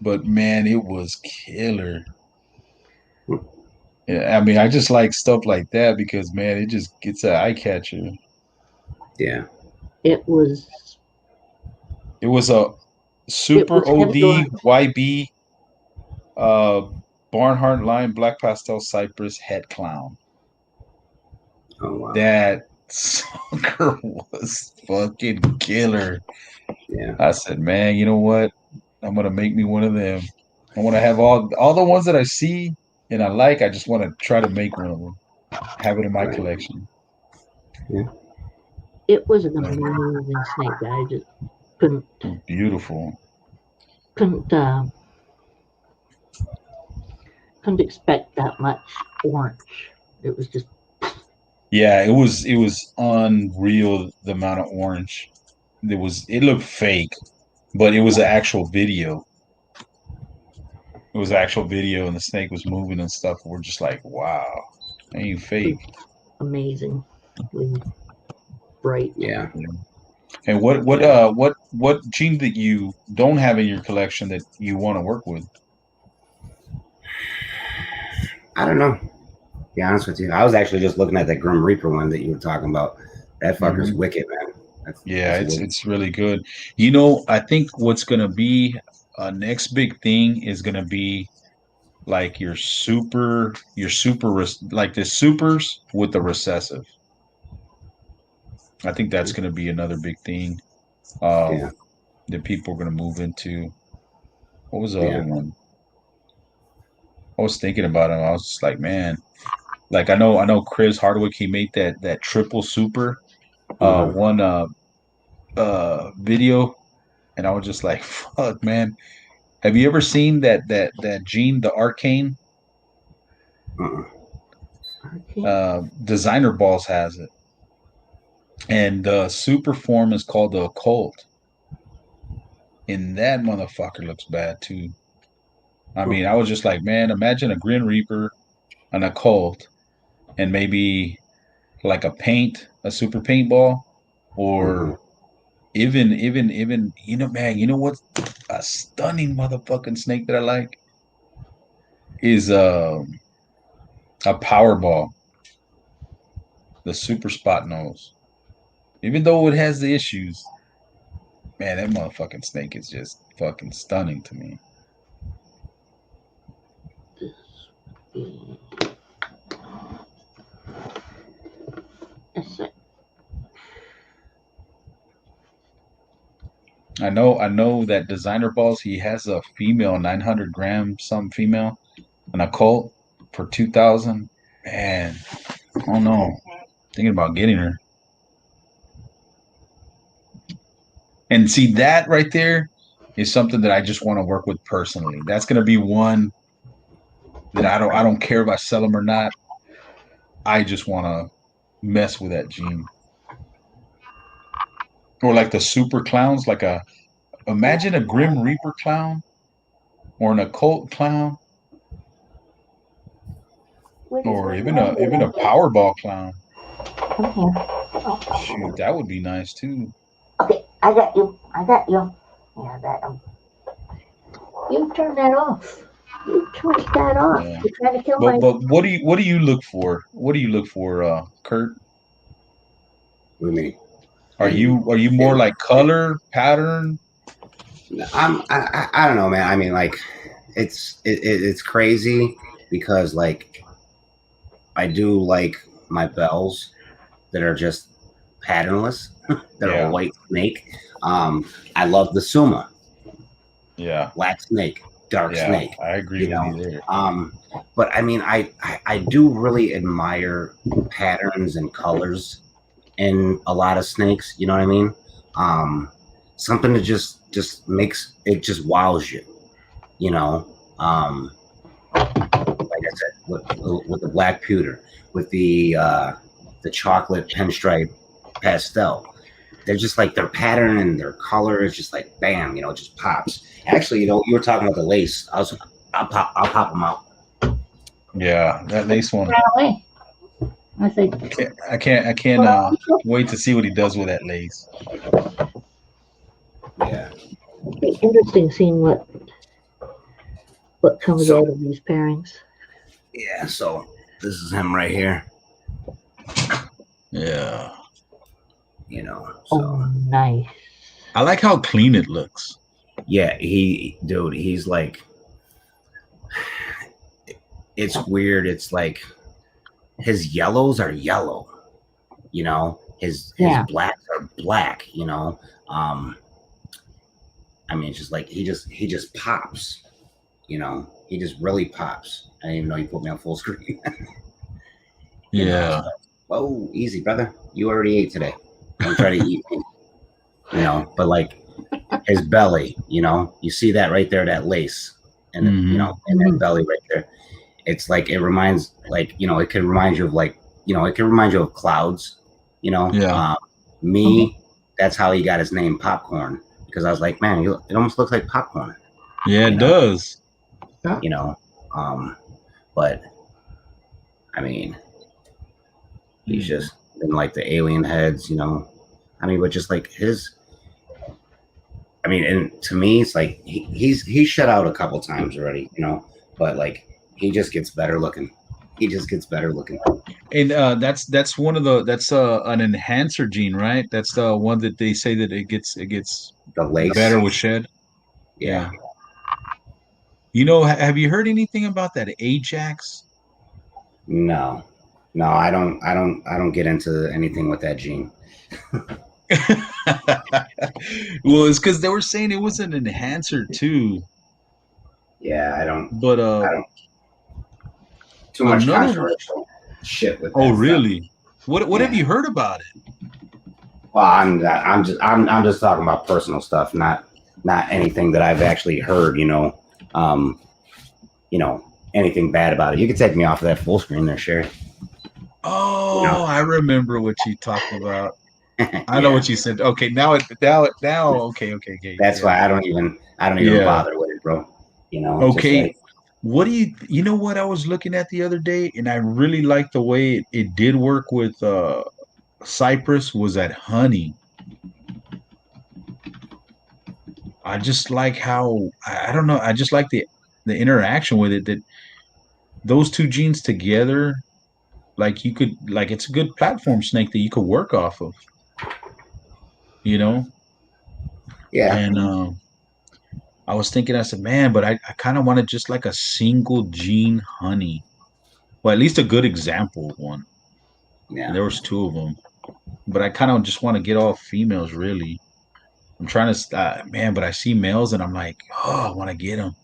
But man, it was killer. Yeah, I mean, I just like stuff like that because man, it just gets an eye catcher. yeah. It was. It was a It super was heavy OD orange. YB uh Barnhart line black pastel cypress head clown. Oh wow. That sucker was fucking killer. Yeah. I said, man, you know what? I'm gonna make me one of them. I want to have all the ones that I see and I like. I just want to try to make one of them. Have it in my Right. collection. Yeah. It was an Yeah. amazing snake. I just couldn't Beautiful. couldn't uh, couldn't expect that much orange. It was just Yeah, it was unreal the amount of orange. It looked fake, but it was an actual video. It was actual video and the snake was moving and stuff. We're just like, wow, ain't fake. amazingly bright. Yeah. And what Yeah. what gene that you don't have in your collection that you want to work with? I don't know. To be honest with you, I was actually just looking at that Grim Reaper one that you were talking about. That fucker's Mhm. wicked, man. Yeah, That's it's wicked. it's really good. I think what's gonna be next big thing is gonna be like like the supers with the recessive. I think that's gonna be another big thing Yeah. that people are gonna move into. What was the other Yeah. one? I was thinking about him. I was just like, man, like I know Chris Hardwick. He made that triple super Hmm. one video, and I was just like, fuck, man. Have you ever seen that gene, the arcane? Designer Balls has it, and the super form is called the occult, and that motherfucker looks bad too. I mean, I was just like, man, imagine a Grim Reaper, an occult, and maybe like a super paintball, or even you know, man, you know what's a stunning motherfucking snake that I like is a Powerball, the super spot nose. Even though it has the issues, man, that motherfucking snake is just fucking stunning to me. I know that Designer Balls, he has a female, 900 gram, some female, an occult for 2,000. Man, oh no, thinking about getting her. And see, that right there is something that I just want to work with personally. That's gonna be one that I don't care if I sell them or not. I just want to mess with that gene. Or like the super clowns, imagine a Grim Reaper clown or an occult clown, or even a Powerball clown. Come here. Oh. Shoot, that would be nice too. Okay, I got you. Yeah, that. You turn that off. You turn that off. Yeah. You trying to kill But what do you look for? What do you look for, Kurt? What do you mean? Are you more like color pattern? I don't know, man. I mean, like, it's crazy because like I do like my bells that are just patternless. They're a white snake. I love the Suma. Yeah. Black snake, dark snake. I agree with you there. But I mean, I do really admire patterns and colors in a lot of snakes. You know what I mean? Something that just makes it just wows you. You know, like I said, with the black pewter, with the chocolate pinstripe pastel. They're just like their pattern and their color is just like bam, you know, it just pops. Actually, you know, you were talking about the lace. I'll pop them out. Yeah, that lace one. I think I can't wait to see what he does with that lace. Yeah, it'd be interesting seeing what comes out of these pairings. Yeah, so this is him right here. Yeah. You know. So. Oh, nice. I like how clean it looks. Yeah, he's like, it's weird. It's like his yellows are yellow, you know, his blacks are black, you know. I mean, it's just like he just pops, you know, he just really pops. I didn't even know you put me on full screen. Yeah. Whoa, easy, brother. You already ate today. Don't try to eat me. You know, but like his belly, you know, you see that right there, that lace, and you know, and that belly right there. It's like it reminds, like, you know, it can remind you of like, you know, it can remind you of clouds. You know, that's how he got his name, Popcorn, because I was like, man, it almost looks like popcorn. Yeah, it does. You know, but I mean, he's just been like the alien heads, you know. I mean, but just like his, I mean, and to me, it's like he's shut out a couple times already, you know, but like he just gets better looking. He just gets better looking. And that's one of that's an enhancer gene, right? That's the one that they say that it gets the lace better with shed. Yeah. You know, have you heard anything about that Ajax? No, I don't get into anything with that gene. Well, it's because they were saying it was an enhancer too. Yeah, I don't. But I don't. Too much controversial shit with that. Oh, really? Stuff. What have you heard about it? Well, I'm just talking about personal stuff, not not anything that I've actually heard. Anything bad about it. You can take me off of that full screen there, Sherry. Oh, I remember what you talked about. I know Yeah. what you said. Okay, now. Okay. That's Yeah. why I don't even Yeah. bother with it, bro. Just Okay. like, What do you know what I was looking at the other day, and I really liked the way it did work with Cypress was that honey. I just like how I don't know. I just like the interaction with it. That those two genes together, like you could like it's a good platform snake that you could work off of. You know, yeah, and I was thinking, I said, man, but I kind of wanted just like a single gene honey. Well, at least a good example of one. And yeah, there was two of them, but I kind of just want to get all females. Really, I'm trying to, man. But I see males, and I'm like, oh, I want to get them.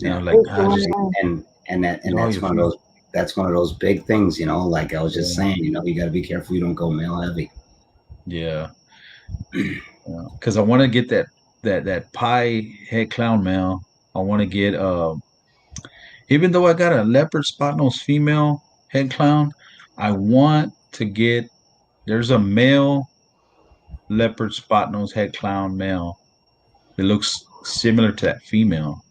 And yeah. I'm like, Rachel, just And get all that's your one of females. those big things, like I was just Yeah, saying, you got to be careful you don't go male heavy. yeah. Because I want to get that pie head clown male. I want to get even though I got a leopard spot nose female head clown, I want to get there's a male leopard spot nose head clown male that looks similar to that female.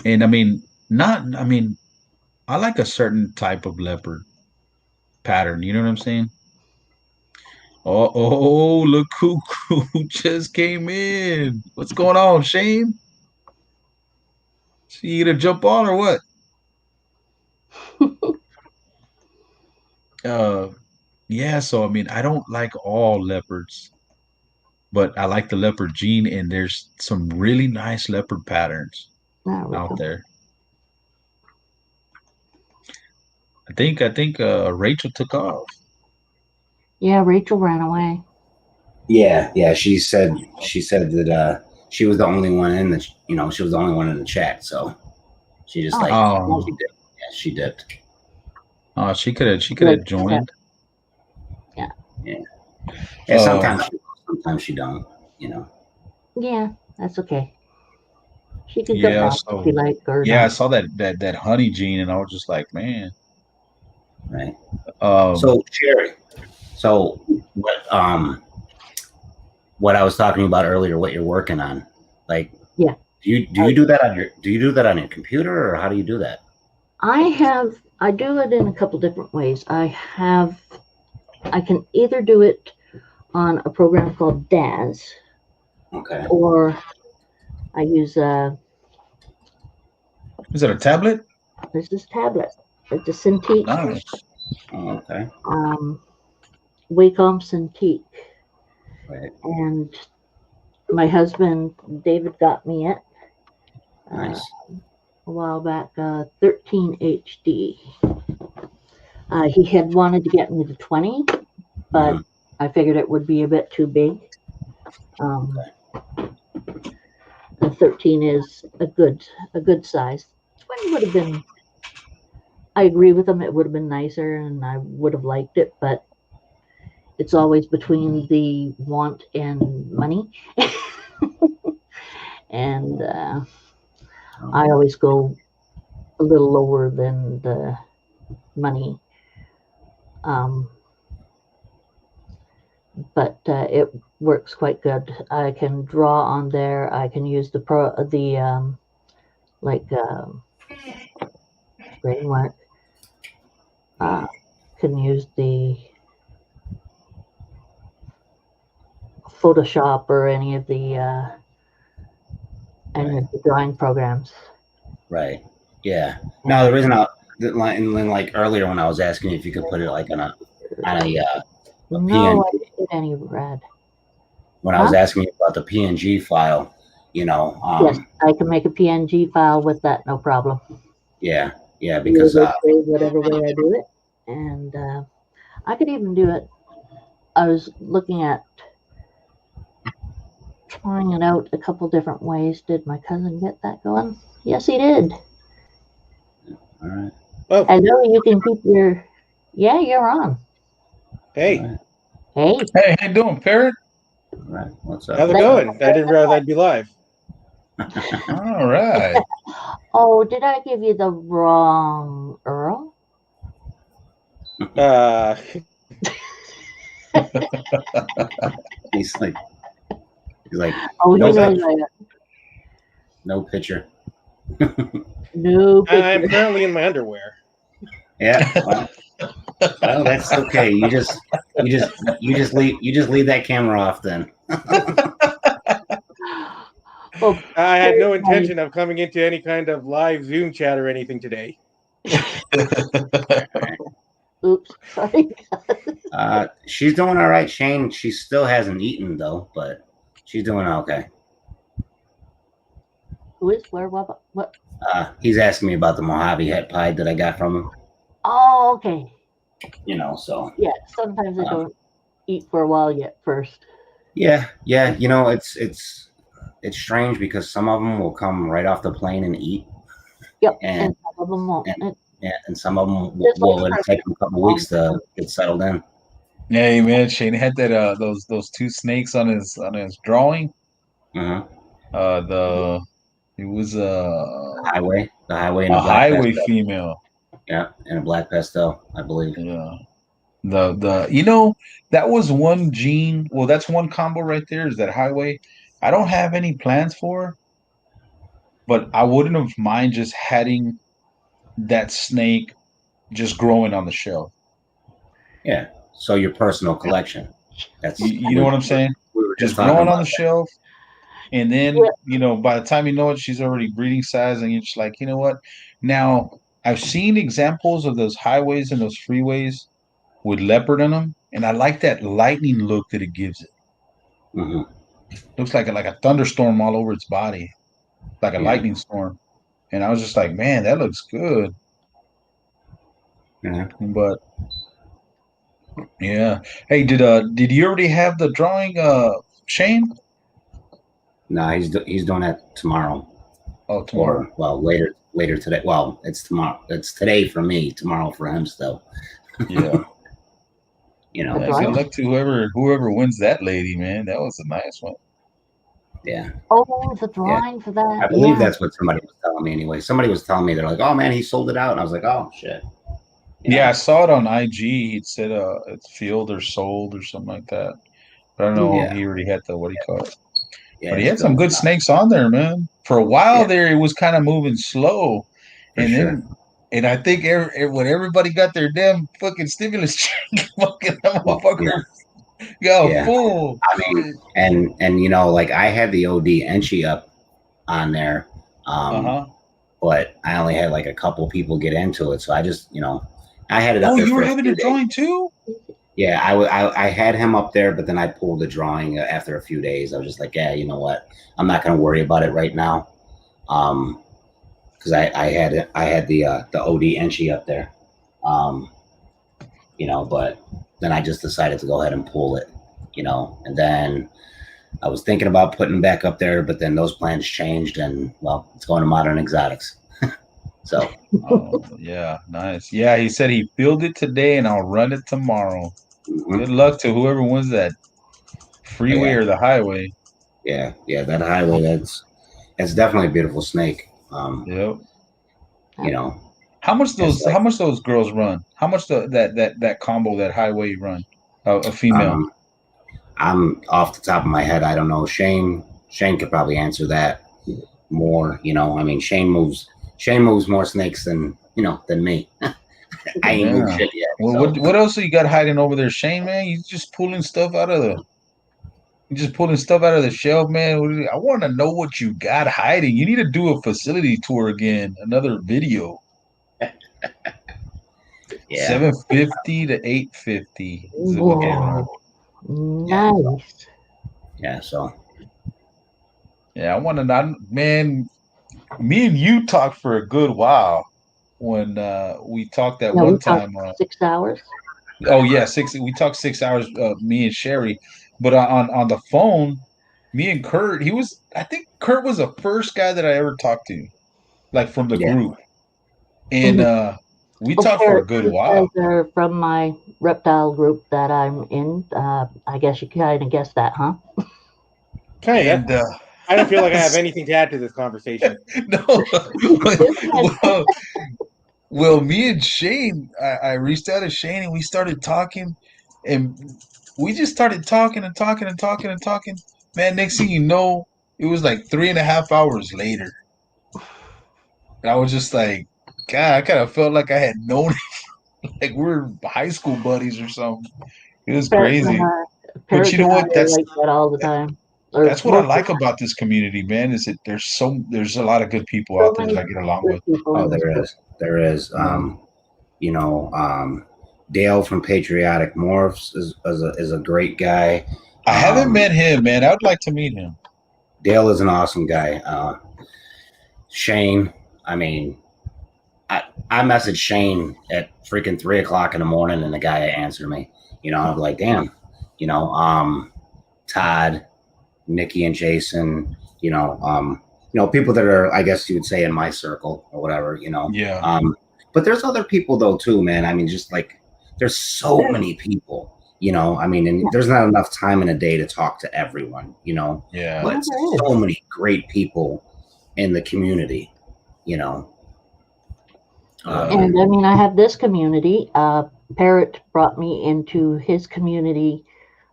And I mean, not I mean, I like a certain type of leopard pattern. You know what I'm saying? Oh, look who just came in. What's going on, Shane? So you gonna jump on or what? Uh, yeah. So I mean, I don't like all leopards, but I like the leopard gene, and there's some really nice leopard patterns there we out go. there. I think Rachel took off. Yeah, Rachel ran away. Yeah. She said that she was the only one in the she was the only one in the chat, so she just Oh, like Oh, she dipped. Yeah, she dipped. oh, she could have like that. joined. Yeah, Yeah, yeah. Uh, Sometimes she don't. You know. yeah, that's okay. She could come yeah. back if you So like or yeah, I not. saw that honey gene, and I was just like, man. Right. Um, So Sherry. So what I was talking about earlier, what you're working on, like, Yeah, do I, you do that on your computer, or how do you do that? I do it in a couple different ways. I can either do it on a program called DAZ, Okay. or I use is it a tablet? this tablet. It's a Cintiq, Nice. Oh, okay. um, Wacom Cintiq, Right. and my husband David got me it uh, Nice. a while back. 13 HD. He had wanted to get me the 20, but Mhm. I figured it would be a bit too big. Um, the 13 is a good size. 20 would have been. I agree with him. It would have been nicer, and I would have liked it, but it's always between the want and money, and I Oh, always go a little lower than the money. Um, but it works quite good. I can draw on there. I can use the like framework. Uh, can use the Photoshop or any right. of the drawing programs. Right. Yeah. Now the And reason like earlier when I was asking if you could put it like on a no, I PNG, didn't get any red. when I was Huh? asking you about the PNG file, Yes, I can make a PNG file with that, no problem. yeah, yeah, Use because it whatever way I do it, and I could even do it. I was looking at trying it out a couple different ways. Did my cousin get that going? Yes, he did. all right, Oh, Hello, you can keep your. Yeah, you're on. all hey. right. Hey, Hey, how you doing, parrot? Right. What's up? How's it going? I didn't realize I'd be live. All right. Oh, did I give you the wrong Earl? He's like, Oh, no, he's like, no picture. no I'm picture. currently in my underwear. Yeah. Well, that's okay. You just leave that camera off then. Well, I had no intention of coming into any kind of live Zoom chat or anything today. oops, sorry. She's doing all right, Shane. She still hasn't eaten though, but she's doing okay. Who is where? What? He's asking me about the Mojave het pie that I got from him. Oh, okay. So yeah. Sometimes I don't eat for a while yet. First. Yeah. It's strange because some of them will come right off the plane and eat. Yep, and some of them won't. And some of them will it'll take them a couple weeks to get settled in. Hey man, Shane had that those two snakes on his drawing. It was the highway and a a black highway pastel. female. Yeah, and a black pastel, I believe. Yeah. That was one gene. Well, that's one combo right there. Is that highway? I don't have any plans for, but I wouldn't have mind just having that snake just growing on the shelf. Yeah. So your personal collection. That's you know what I'm saying? We were just talking growing about on the shelf. And then, by the time you know it, she's already breeding size, and you're just like, you know what? Now, I've seen examples of those highways and those freeways with leopard in them, and I like that lightning look that it gives it. Mm-hmm. Looks like a thunderstorm all over its body, like a lightning storm. And I was just like, man, that looks good. Yeah. But yeah, hey, did you already have the drawing, Shane? No, he's doing that tomorrow. Oh, tomorrow. Or later today. Well, it's tomorrow. It's today for me. Tomorrow for him still. Yeah. Good luck to whoever wins that lady, man. That was a nice one. Yeah. Oh, the drawing for that. I believe that's what somebody was telling me anyway. Somebody was telling me they're like, "Oh man, he sold it out," and I was like, "Oh shit." Yeah, I saw it on IG. It said it's filled or sold or something like that. But I don't know if he already had the what do you call it? Yeah, but he had some good snakes on there, man. For a while there, it was kind of moving slow, and I think when everybody got their damn fucking stimulus check, fucking motherfucker got full. I mean, and like I had the OD entry up on there, but I only had like a couple people get into it, so I just I had it up there. You were having a drawing too? Yeah, I had him up there, but then I pulled the drawing after a few days. I was just like, yeah, you know what? I'm not going to worry about it right now, because I had the OD entry up there, but then I just decided to go ahead and pull it, and then I was thinking about putting back up there, but then those plans changed, and well, it's going to Modern Exotics. So. Yeah, nice. Yeah, he said he filled it today, and I'll run it tomorrow. Mm-hmm. Good luck to whoever wins that freeway or the highway. Yeah, that highway. That's definitely a beautiful snake. Yep. How much those girls run? How much that combo, that highway run? A female. I'm off the top of my head. I don't know. Shane could probably answer that more. I mean, Shane moves more snakes than me. I ain't moved shit yet. Well, what else you got hiding over there, Shane? Man, you just pulling stuff out of the shelf, man. I want to know what you got hiding. You need to do a facility tour again, another video. 750 to 850 is what they run. Nice. Yeah, so. Yeah, I want to know, man. Me and you talked for a good while when we talked that one time. 6 hours. Oh yeah, 6. We talked 6 hours. Me and Sherry, but on the phone, me and Kurt. I think Kurt was the first guy that I ever talked to, like from the group, and we talked for a good while. They're from my reptile group that I'm in. I guess you kind of guessed that, huh? Kind of. I don't feel like I have anything to add to this conversation. No. Well, me and Shane, I reached out to Shane and we started talking, and we just started talking and talking and talking and talking. Man, next thing you know, it was like 3.5 hours later. And I was just like, God, I kind of felt like I had known it, like we're high school buddies or something. It was crazy. But you know what? I like that all the time. That's what I like about this community, man. Is that there's a lot of good people out there that I get along with. Oh, there is. You know, Dale from Patriotic Morphs is a great guy. I haven't met him, man. I would like to meet him. Dale is an awesome guy. Shane, I mean, I messaged Shane at freaking 3:00 in the morning, and the guy answered me. You know, I'm like, damn. You know, Todd, Nikki, and Jason. You know, people that are, I guess you would say, in my circle or whatever. You know, yeah. But there's other people though too, man. I mean, just like there's so many people. You know, I mean, and there's not enough time in a day to talk to everyone. You know, yeah. But so many great people in the community. You know. And I mean, I have this community. Parrot brought me into his community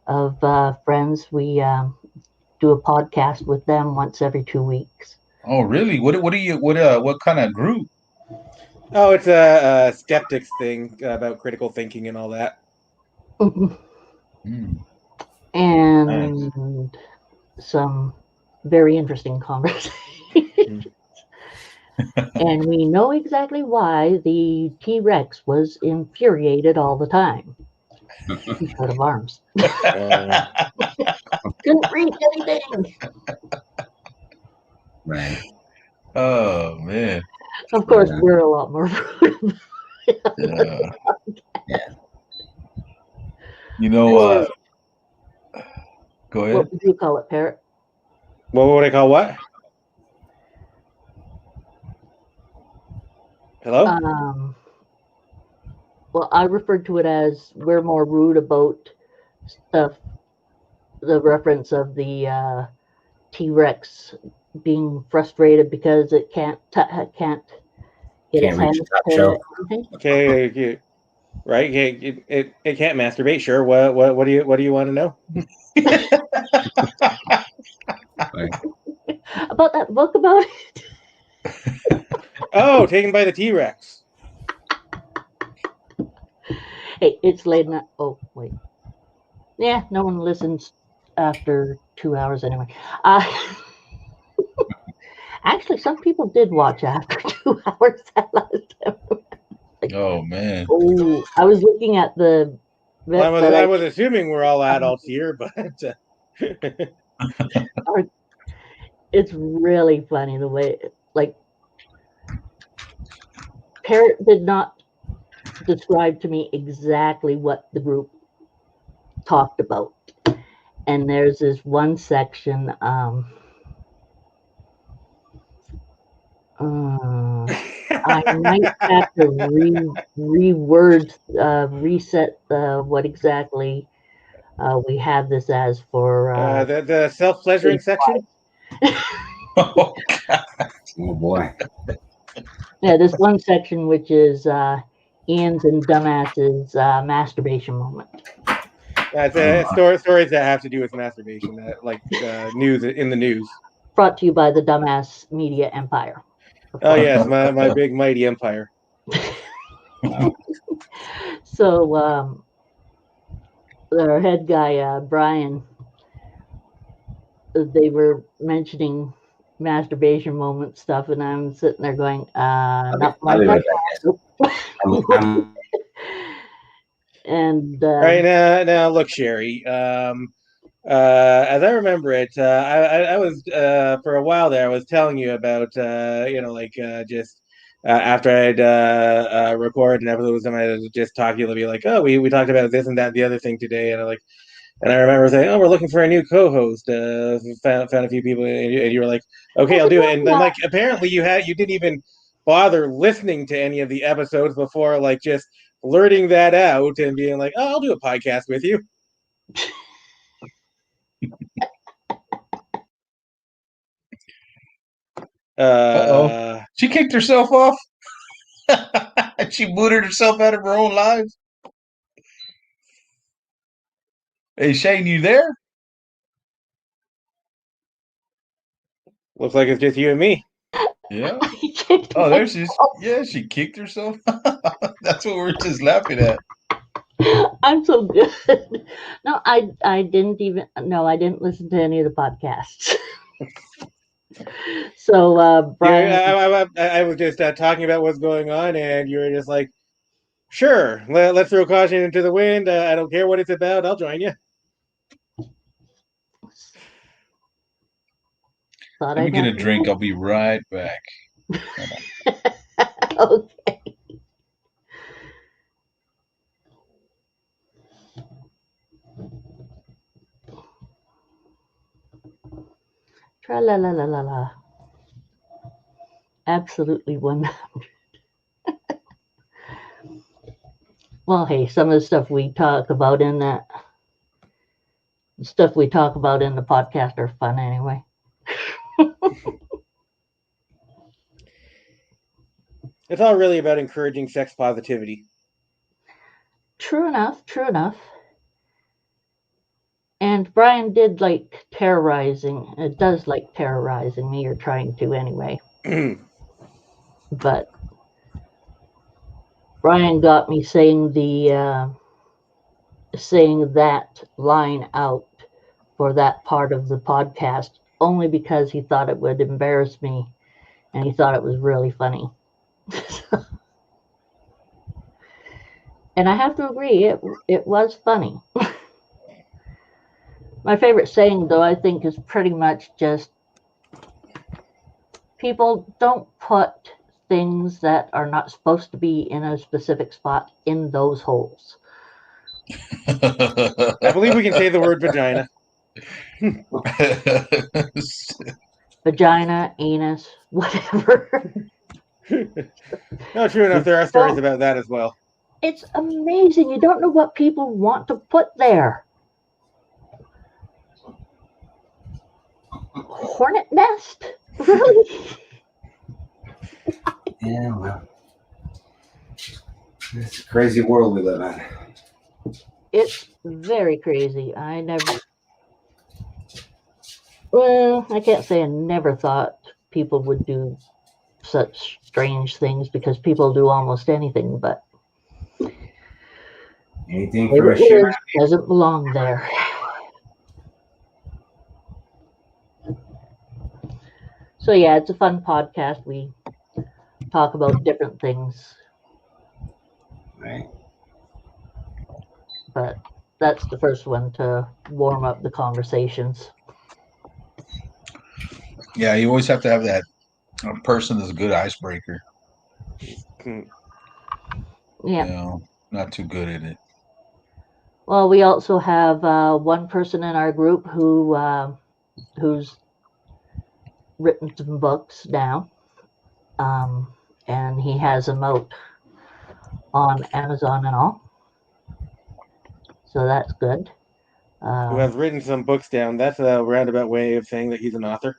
of friends. We do a podcast with them once every 2 weeks. Oh, really? What kind of group? Oh, it's a skeptics thing about critical thinking and all that. And some very interesting conversations. And we know exactly why the T-Rex was infuriated all the time. He's out of arms. Couldn't read anything. Right. Oh, man. Of course, we're a lot more rude. Yeah. You know, go ahead. What would you call it, Parrot? What would I call what? Hello? Well, I referred to it as we're more rude about stuff, the reference of the T-Rex being frustrated because it can't get its hands to anything. Okay, right? It can't masturbate. Sure. What do you want to know? About that book about it. Oh, taken by the T-Rex. Hey, it's late night. Oh, wait. Yeah, no one listens after 2 hours anyway. Actually, some people did watch after 2 hours that last time. Oh, man. Oh, I was looking at the. Well, I was assuming we're all adults here, but it's really funny the way, like, Parrot did not describe to me exactly what the group talked about. And there's this one section, I might have to reset what exactly we have this as for the self-pleasuring section. Oh boy. Yeah, this one section which is Ian's and Dumbass's masturbation moment. That's stories that have to do with masturbation, like news in the news. Brought to you by the Dumbass Media Empire. Oh yes, my big mighty empire. So their head guy Brian, they were mentioning masturbation moment stuff, and I'm sitting there going, not my And right now, look, Sherry. As I remember it, I was for a while there. I was telling you about just after I'd record an episode with somebody, I was just talking. You'll be like, oh, we talked about this and that and the other thing today, and I remember saying, oh, we're looking for a new co-host. Found a few people, and you were like, okay, I'll do it. And then like apparently you didn't even bother listening to any of the episodes before, like just blurting that out and being like, oh, I'll do a podcast with you. She kicked herself off. She booted herself out of her own live. Hey, Shane, you there? Looks like it's just you and me. Yeah. Oh, there she is. Yeah, she kicked herself. That's what we're just laughing at. I'm so good. No, I didn't listen to any of the podcasts. So Brian, I was just talking about what's going on, and you were just like, "Sure, let's throw caution into the wind. I don't care what it's about. I'll join you." Let me get a drink. I'll be right back. Okay. Tra la la la la la. Absolutely 100. Well, hey, some of the stuff we talk about in the podcast are fun anyway. It's all really about encouraging sex positivity. True enough. True enough. And Brian did like terrorizing. It does like terrorizing me, or trying to anyway. But Brian got me saying that line out for that part of the podcast only because he thought it would embarrass me, and he thought it was really funny. And I have to agree, it was funny. My favorite saying, though, I think is pretty much just, people don't put things that are not supposed to be in a specific spot in those holes. I believe we can say the word vagina. Vagina, anus, whatever. No, true enough, there are stories about that as well. It's amazing. You don't know what people want to put there. Hornet nest? Really? Yeah, well, it's a crazy world we live in. It's very crazy. I can't say I never thought people would do such strange things, because people do almost anything, but anything for a share doesn't belong there. So yeah, it's a fun podcast. We talk about different things. Right. But that's the first one to warm up the conversations. Yeah, you always have to have that person that's a good icebreaker. Yeah. You know, not too good at it. Well, we also have one person in our group who's written some books now, and he has them out on Amazon and all. So that's good. Who has written some books down? That's a roundabout way of saying that he's an author.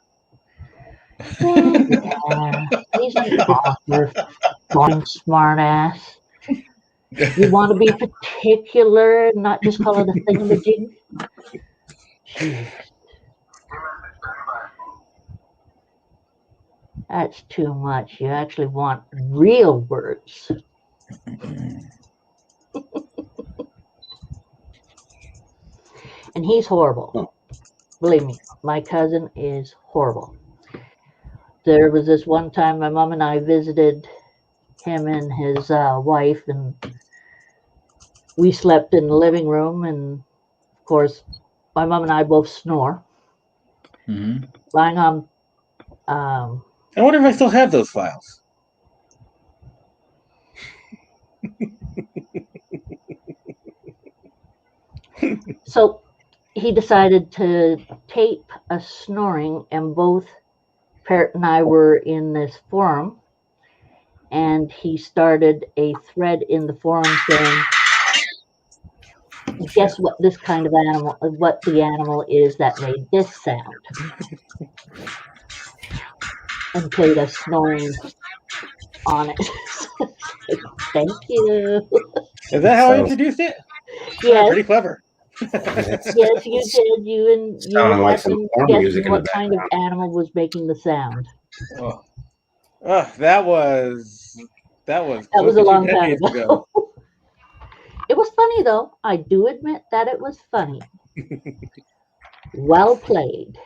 Yeah, he's an author, fine smart ass. You want to be particular, not just call it a thingamajig? Jeez. That's too much. You actually want real words. And he's horrible. Believe me, my cousin is horrible. There was this one time my mom and I visited him and his wife, and we slept in the living room, and of course my mom and I both snore. Lying on I wonder if I still have those files. So he decided to tape us snoring, and both Parrot and I were in this forum, and he started a thread in the forum saying, guess what the animal is that made this sound. and played us snoring on it. Like, thank you. Is that how I So, introduced it? Yes, Pretty clever. yes, you did. You sounding were like some guessing porn music in the what kind of background. animal was making the sound. Oh, Oh, that was That close was a to two long time decades ago. ago. It was funny though. I do admit that it was funny. Well played.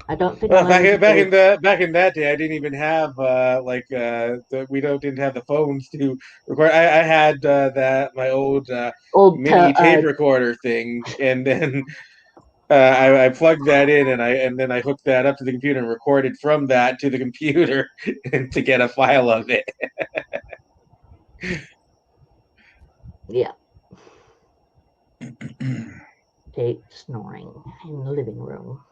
I don't think Well, I'll ever be able. back in that day, I didn't even have didn't have the phones to record. I had that my old Old mini tape recorder thing, and then I plugged that in, and then I hooked that up to the computer and recorded from that to the computer to get a file of it. Yeah, Tate snoring in the living room.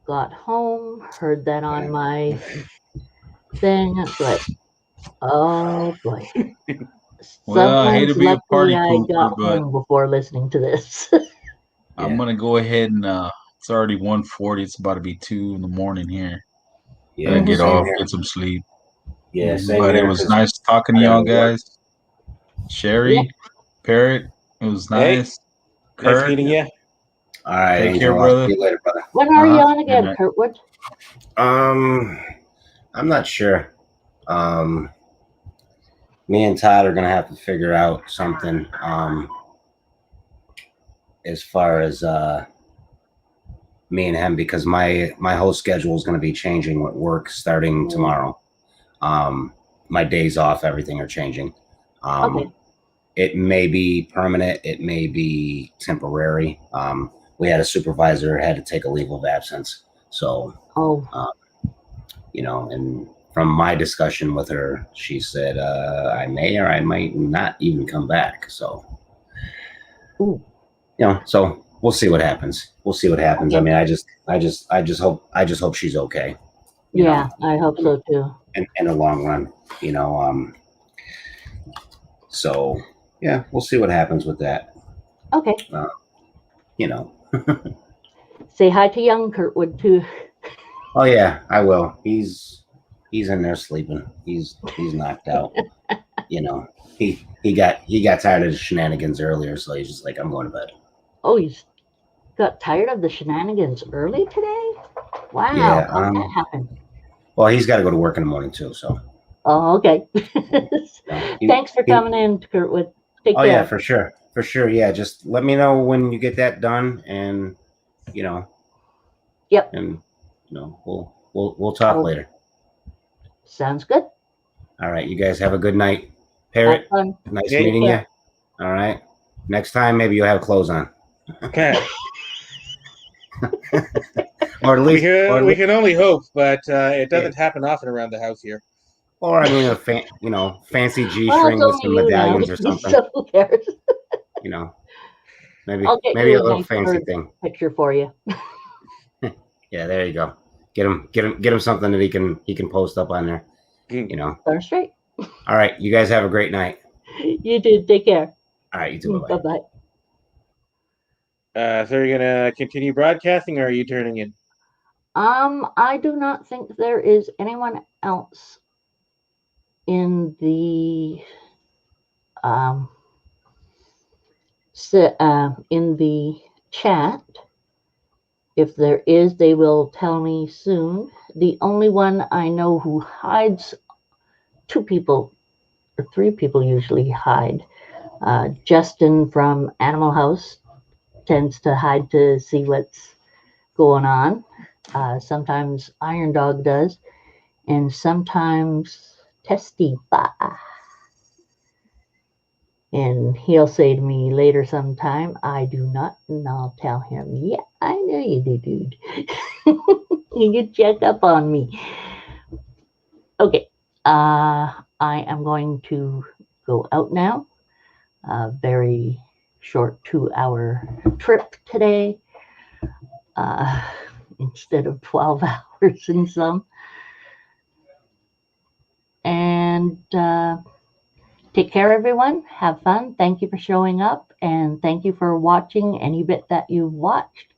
Got home, heard that on my thing. It's like, oh boy. well, I hate to Someone's be a lucky party I pooper, got but home before listening to this. I'm gonna go ahead and it's already 1:40. It's about to be 2 in the morning here. Gotta Yeah, Mhm. get same off, here. get some sleep. Yeah, same But it here. was Because nice talking I to gotta y'all go to work. guys. Yeah. Sherry, Parrot, it was Hey, nice. nice Kurt, meeting you. All right, take care, Angel. I'll see brother. you later, brother. When are you Uh-huh. on Good again, night. Kurtwood? I'm not sure. Um, Me and Todd are gonna have to figure out something. As far as me and him, because my whole schedule is gonna be changing with work starting tomorrow. My days off, everything are changing. Okay. It may be permanent. It may be temporary. We had a supervisor had to take a leave of absence. So, Oh, and from my discussion with her, she said, I may or I might not even come back. So, ooh. So we'll see what happens. We'll see what happens. I Okay. mean, I just hope she's okay. Yeah, I hope so too. In the long run, So yeah, we'll see what happens with that. Okay. You know. Say hi to young Kurtwood too. Oh yeah, I will. He's in there sleeping. He's knocked out. He got tired of the shenanigans earlier, so he's just like, I'm going to bed. Oh, you got tired of the shenanigans early today? Wow. Yeah. How did that happen? Well, he's got to go to work in the morning too. So. Oh, okay. Thanks for coming in, Kurtwood. Take care. Yeah, for sure. Yeah, just let me know when you get that done, and Yep. and we'll talk later. Sounds good. All right, you guys have a good night. Parrot, nice meeting you. All right, next time maybe you'll have clothes on. Okay. Or at least we can only hope, but it doesn't happen often around the house here. Or I mean, fancy G-string with some medallions or something. So who cares? Maybe I'll get maybe you a little nice fancy thing. Picture for you. Yeah, there you go. Get him something that he can post up on there. That's right. All right, you guys have a great night. You too. Take care. All right, you too. Bye bye. So are you gonna continue broadcasting, or are you turning in? I do not think there is anyone else in the in the chat. If there is, they will tell me soon. The only one I know who hides, 2 people or 3 people usually hide. Justin from Animal House tends to hide to see what's going on. Sometimes Iron Dog does, and sometimes Testy Ba. And he'll say to me later sometime, I do not, and I'll tell him, yeah, I know you do, dude. You check up on me. Okay, I am going to go out now. A very short 2-hour trip today, instead of 12 hours and some. And Take care, everyone. Have fun. Thank you for showing up, and thank you for watching any bit that you've watched.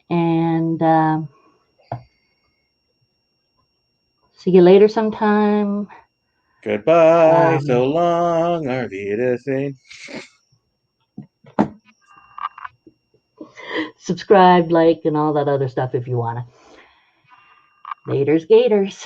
And see you later sometime. Goodbye. So long. Auf Wiedersehen. Subscribe, like, and all that other stuff if you want to. Laters, gators.